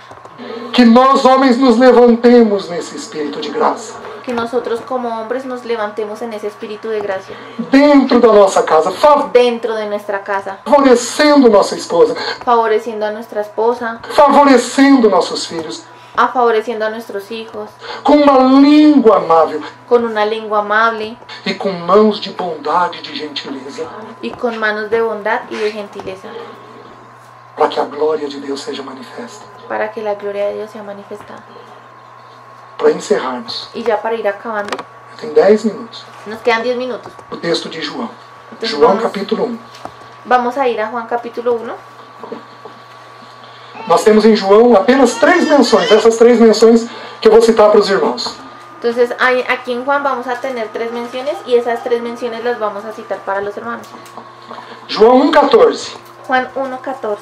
Que nós, homens, nos levantemos nesse espírito de graça. Que nosotros como hombres nos levantemos en ese espíritu de gracia, Dentro da nossa casa, dentro de nuestra casa, favorecendo nossa esposa, favoreciendo a nuestra esposa, favorecendo nossos filhos, favoreciendo a nuestros hijos, com uma língua amável con una lengua amable e com mãos de bondade e de gentileza, y con manos de bondad y de gentileza, para que a glória de Deus seja manifesta. para que la gloria de Dios sea manifestada. Para encerrarmos, Y ya para ir acabando, tem 10 minutos, nos quedan 10 minutos. o texto de João. Então João vamos- capítulo 1. Vamos a ir a Juan capítulo 1. Nós temos em João apenas 3 menções, essas 3 menções que eu vou citar para os irmãos. Entonces aquí en Juan vamos a tener 3 menciones y esas 3 menciones las vamos a citar para los hermanos. João 1,14 Juan 1:14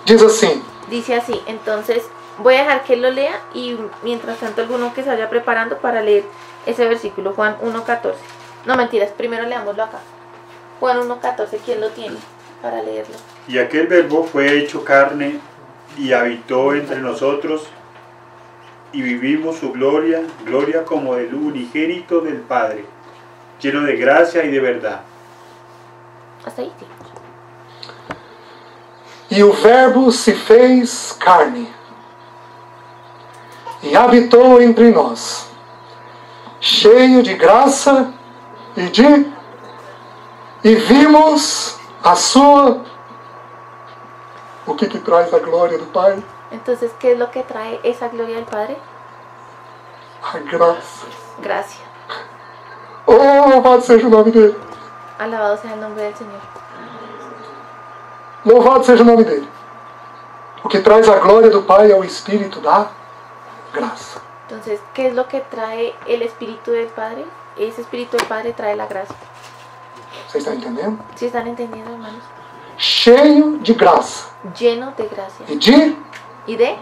diz assim: dice así. Entonces voy a dejar que él lo lea y mientras tanto alguno que se vaya preparando para leer ese versículo. Juan 1:14. No, mentiras, primero leámoslo acá. Juan 1:14, ¿quién lo tiene para leerlo? Y aquel verbo fue hecho carne y habitó entre nosotros y vivimos su gloria, gloria como del unigénito del Padre, lleno de gracia y de verdad. Hasta ahí, sí. E o Verbo se fez carne e habitou entre nós, cheio de graça e vimos a sua. O que traz a glória do Pai? Entonces, ¿qué es lo que trae esa gloria del Padre? A graça. Gracia. Oh, louvado seja o nome dele. Alabado sea el nombre del Señor. Louvado seja o nome dele. O que traz a glória do Pai é o Espírito da graça. Entonces, ¿qué es lo que trae el Espíritu del Padre? Ese Espíritu del Padre trae la gracia. Vocês estão entendendo? ¿Sí están entendiendo, hermanos? Cheio de graça. Lleno de gracia. E de, ¿Y de?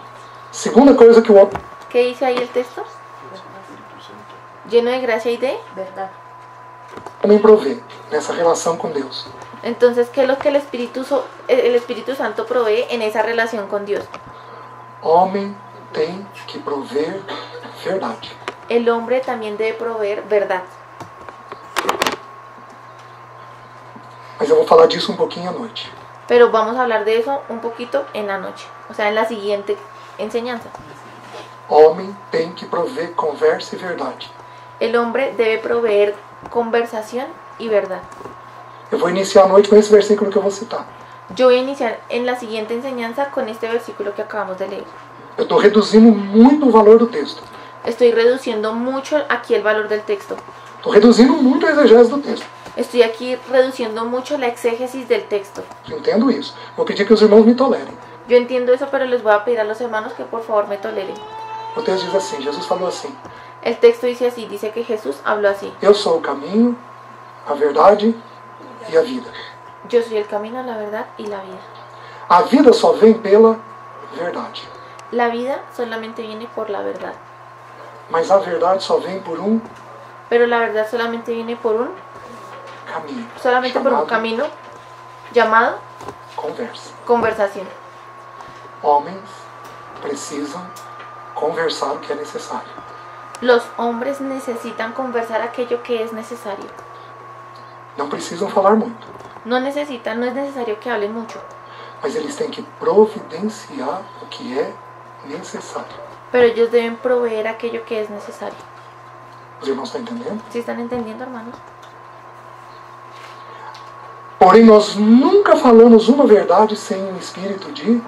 segunda coisa que o ¿Qué dice ahí el texto? Lleno de gracia y de. ¿Verdad? homem provê nessa relação com Deus. Entonces, ¿qué es lo que el Espíritu Santo provee en esa relación con Dios? Homem tem que prover verdade. El hombre también debe proveer verdad. Mas eu vou falar disso um pouquinho à noite. Pero vamos a hablar de eso un poquito en la noche, o sea, en la siguiente enseñanza. Homem tem que prover conversa e verdade. El hombre debe proveer conversación y verdad. Eu vou iniciar a noite com esse versículo que eu vou citar. Yo voy a iniciar en la siguiente enseñanza con este versículo que acabamos de leer. Eu estou reduzindo muito o valor do texto. Estoy reduciendo mucho aquí el valor del texto. Estou reduzindo muito a exegese do texto. Estoy aquí reduciendo mucho la exégesis del texto. Eu entendo isso. Vou pedir que os irmãos me tolerem. Yo entiendo eso, pero les voy a pedir a los hermanos que por favor me toleren. O texto diz assim, Jesus falou assim, El texto dice así, dice que Jesús habló así. eu sou o caminho, a verdade e a vida. Yo soy el camino, la verdad y la vida. A vida só vem pela verdade. La vida solamente viene por la verdad. Mas a verdade só vem por um Pero la verdad solamente viene por un caminho. solamente por un chamado camino llamado conversa. conversación. Homens precisam conversar o que é necessário. Los hombres necesitan conversar aquello que es necesario. Não precisam falar muito, No es necesario que hablen mucho, mas eles têm que providenciar o que é necessário. pero ellos deben proveer aquello que es necesario. Os irmãos estão entendendo? ¿Sí están entendiendo, hermanos? Porém, nós nunca falamos uma verdade sem um espírito de...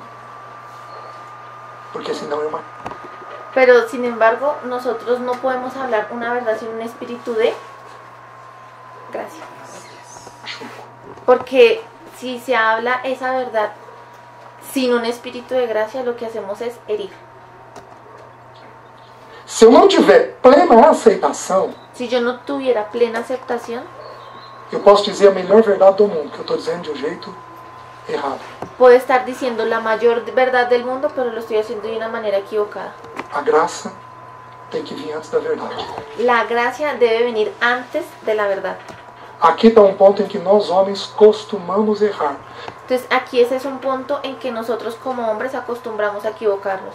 Porque senão é uma... Pero sin embargo, nosotros no podemos hablar una verdad sin un espíritu de gracia. Porque si se habla esa verdad sin un espíritu de gracia, lo que hacemos es herir. Se eu não tiver plena aceitação, Si yo no tuviera plena aceptación, eu posso dizer a melhor verdade do mundo, que eu estou dizendo de um jeito errado. puedo estar diciendo la mayor verdad del mundo, pero lo estoy haciendo de una manera equivocada. A graça tem que vir antes da verdade. La gracia debe venir antes de la verdad. Aqui está um ponto em que nós homens costumamos errar. Entonces aquí ese es un punto en que nosotros como hombres acostumbramos a equivocarnos.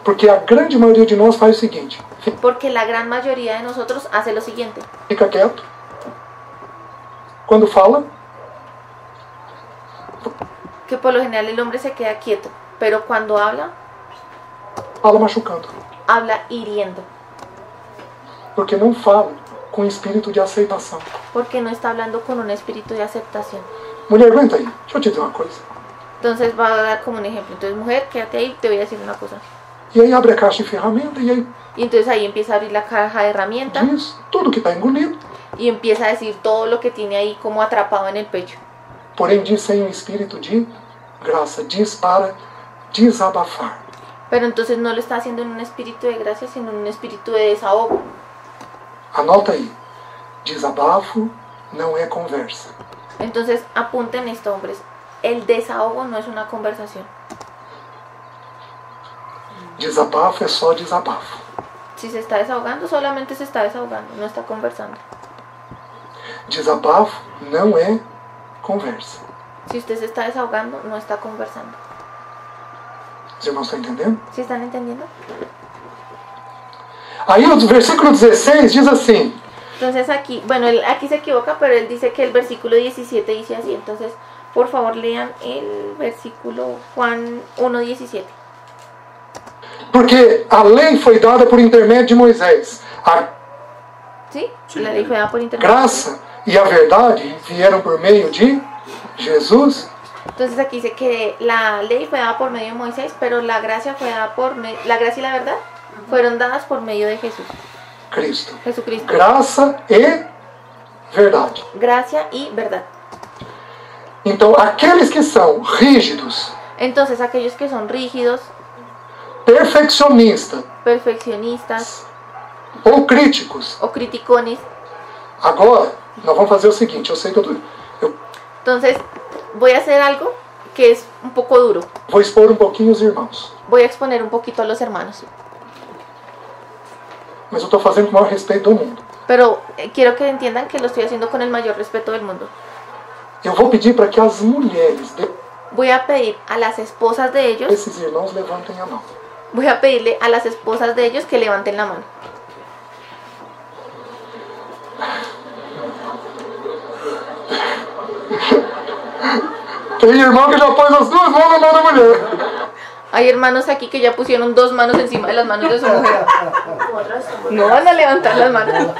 Porque a grande maioria de nós faz o seguinte, Porque la gran mayoría de nosotros hace lo siguiente. fica quieto. Quando fala, Que por lo general el hombre se queda quieto, pero cuando habla, fala machucando. habla hiriendo. Porque não fala com espírito de aceitação. Porque no está hablando con un espíritu de aceptación. Mulher, aguenta aí. Deixa eu te dizer uma coisa. Entonces va a dar como un ejemplo. Entonces, mujer, quédate ahí, te voy a decir una cosa. E aí abre a caixa de ferramenta e aí Y entonces ahí empieza a abrir la caja de herramientas diz tudo que está engolido. y empieza a decir todo lo que tiene ahí como atrapado en el pecho. Porém diz sem um espírito de graça. Diz para desabafar. Pero entonces no lo está haciendo en un espíritu de gracia, sino en un espíritu de desahogo. Anota aí. Desabafo não é conversa. Entonces apunten esto, hombres. El desahogo no es una conversación. Desabafo é só desabafo. Si se está desahogando, solamente se está desahogando, no está conversando. Desabafo não é conversa. Si usted se está desahogando, no está conversando. Os irmãos estão entendendo? ¿Sí están entendiendo? Aí o versículo 16 diz assim: Entonces aquí, bueno, aquí se equivoca, pero él dice que el versículo 17 dice así. Entonces, por favor, lean el versículo Juan 1:17. porque a lei foi dada por intermédio de Moisés. A ¿Sí? Sí. La ley fue dada por internet. graça e a verdade vieram por meio de Jesus. Entonces aquí dice que la ley fue dada por medio de Moisés, pero la gracia fue dada la gracia y la verdad fueron dadas por medio de Jesús, Cristo. Jesucristo. Graça e verdade. Gracia y verdad. Então, aqueles que são rígidos, Entonces aquellos que son rígidos, perfeccionistas perfeccionistas ou críticos, o criticones, agora nós vamos fazer o seguinte: eu sei que eu entonces voy a hacer algo que es un poco duro. vou expor um pouquinho os irmãos, Voy a exponer un poquito a los hermanos, mas eu estou fazendo com o maior respeito do mundo. pero quiero que entiendan que lo estoy haciendo con el mayor respeto del mundo. Eu vou pedir para que as mulheres voy a pedir a las esposas de ellos, desses irmãos levantem a mão. voy a pedirle a las esposas de ellos que levanten la mano. Tem irmão que já pôs as duas mãos na mão da mulher. Hay hermanos aquí que ya pusieron 2 manos encima de las manos de su mujer. No van a levantar las manos,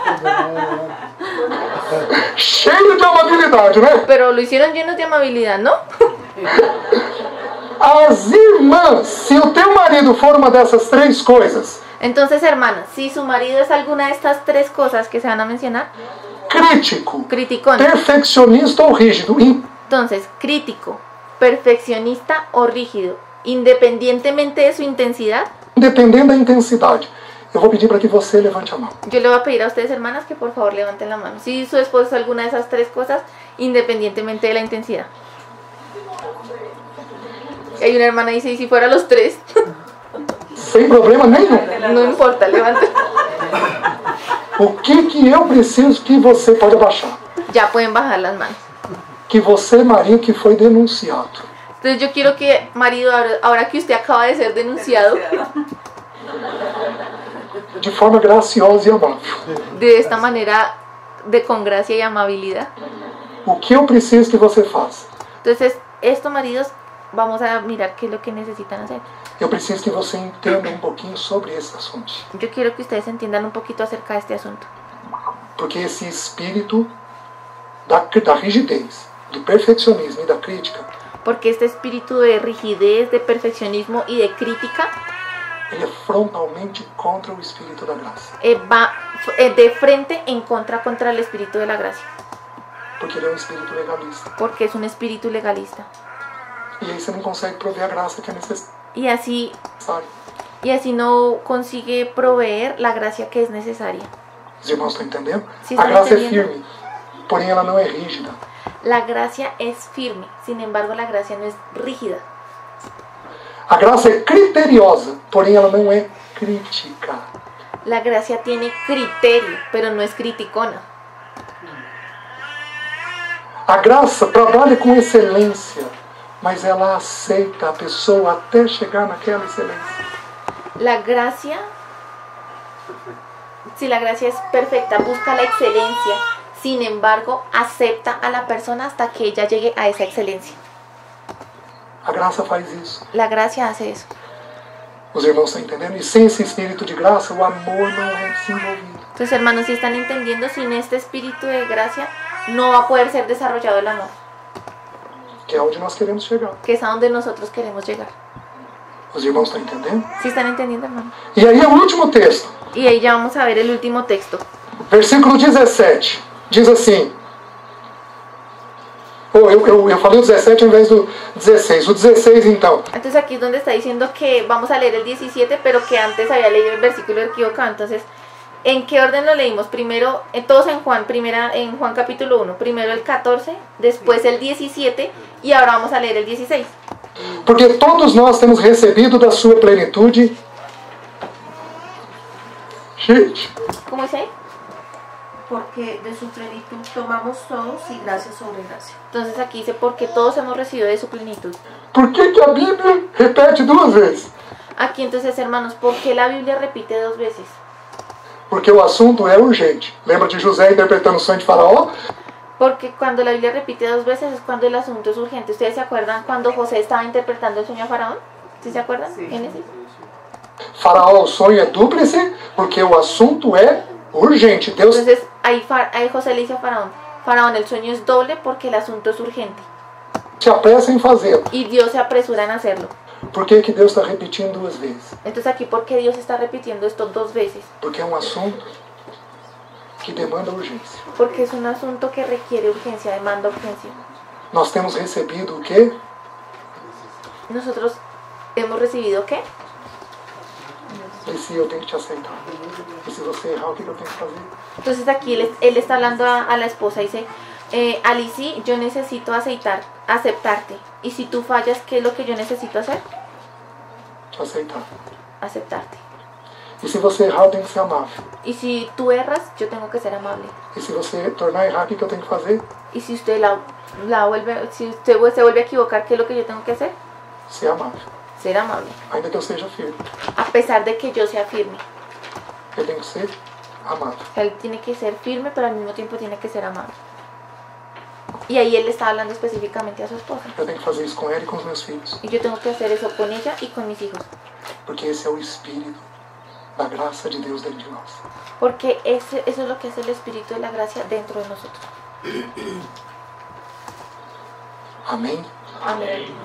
Cheio de amabilidade, né? pero lo hicieron llenos de amabilidad, ¿no? As irmãs, se o teu marido for uma dessas 3 coisas, Entonces, hermanas, si su marido es alguna de estas 3 cosas que se van a mencionar, crítico, criticón, perfeccionista ou rígido, entonces, crítico, perfeccionista o rígido, independientemente de su intensidad, dependendo da intensidade, eu vou pedir para que você levante a mão. yo le voy a pedir a ustedes, hermanas, que por favor levanten la mano. Si su esposo es alguna de esas 3 cosas, independientemente de la intensidad. Hay una hermana que dice, ¿y si fuera los 3? Sem problema nenhum. No importa, levanten. O que eu preciso que você pode abaixar? Ya pueden bajar las manos. Que você, marido, que foi denunciado, Entonces yo quiero que, marido, ahora que usted acaba de ser denunciado, de forma graciosa e amável. de esta manera, con gracia y amabilidad. O que eu preciso que você faça? Entonces, esto, maridos, vamos a mirar qué es lo que necesitan hacer. Eu preciso que você entenda um pouquinho sobre esse assunto. Yo quiero que ustedes entiendan un poquito acerca de este asunto. Porque esse espírito da rigidez, do perfeccionismo e da crítica, Porque este espíritu de rigidez, de perfeccionismo y de crítica ele é frontalmente contra o espírito da graça. va de frente en contra el espíritu de la gracia. Porque ele é um espírito legalista. Porque es un espíritu legalista. E aí você não consegue prover a graça que é necessária. Y así no consigue proveer la gracia que es necesaria. Os irmãos estão entendendo? Sim, A estão graça é entendendo. firme, porém ela não é rígida. La gracia es firme, sin embargo la gracia no es rígida. A graça é criteriosa, porém ela não é crítica. La gracia tiene criterio, pero no es criticona. A graça trabalha com excelência, mas ela aceita a pessoa até chegar naquela excelência. La gracia, si la gracia es perfecta, busca la excelencia, sin embargo acepta a la persona hasta que ella llegue a esa excelencia. A graça faz isso. La gracia hace eso. Os irmãos estão entendendo? E sem esse espírito de graça, o amor não é desenvolvido. Entonces, hermanos, si están entendiendo, sin este espíritu de gracia no va a poder ser desarrollado el amor, Que é onde nós queremos chegar. que es a donde nosotros queremos llegar. Os irmãos estão entendendo? ¿Sí están entendiendo, hermano? E aí o último texto, Y ahí ya vamos a ver el último texto. versículo 17, diz assim. Eu falei o 17 ao invés do 16. O 16 então. Entonces aquí es donde está diciendo que vamos a leer el 17, pero que antes había leído el versículo equivocado. Entonces, ¿en qué orden lo leímos? Primero, todos en Juan, en Juan capítulo 1. Primero el 14, después el 17 y ahora vamos a leer el 16. Porque todos nós temos recebido da sua plenitude. Gente, ¿Cómo dice ahí? Porque de su plenitud tomamos todos y gracia sobre gracia. Entonces aquí dice, porque todos hemos recibido de su plenitud. por que a Bíblia repete 2 vezes? Aquí entonces, hermanos, ¿por qué la Biblia repite 2 veces? Porque o assunto é urgente. Lembra de José interpretando o sonho de Faraó? Porque cuando la Biblia repite 2 veces es cuando el asunto es urgente. ¿Ustedes se acuerdan cuando José estaba interpretando el sueño a Faraón? ¿Sí se acuerdan? Génesis. Faraó, o sonho é dúplice, porque o assunto é urgente. Deus Entonces ahí José le dice a Faraón, Faraón, el sueño es doble porque el asunto es urgente. se apressa em fazê-lo. Y Dios se apresura en hacerlo. Por que Deus está repetindo 2 vezes? Entonces aquí, ¿por qué Dios está repitiendo esto 2 veces? Porque é um assunto que demanda urgência. Porque es un asunto que requiere urgencia, demanda urgencia. Nós temos recebido o quê? Nosotros hemos recibido ¿qué? E se eu tenho que te aceitar? E se você errar, o que eu tenho que fazer? Entonces aquí él está hablando a la esposa y dice, Alicia, yo necesito aceptarte. Y si tú fallas, ¿qué es lo que yo necesito hacer? Te aceitar. Aceptarte. E se você errar, eu tenho que ser amável. Y si tú erras, yo tengo que ser amable. E se você tornar a errar, o que eu tenho que fazer? Y si usted Si usted se vuelve a equivocar, ¿qué es lo que yo tengo que hacer? Ser amável. Ser amable. Ainda que eu seja firme. A pesar de que yo sea firme. Eu tenho que ser amável. Él tiene que ser firme, pero al mismo tiempo tiene que ser amable. Y ahí él le está hablando específicamente a su esposa. Eu tenho que fazer isso com ela e com os meus filhos. Y yo tengo que hacer eso con ella y con mis hijos. Porque esse é o espírito da graça de Deus dentro de nós. Porque eso es lo que es el espíritu de la gracia dentro de nosotros. Amém? Amén.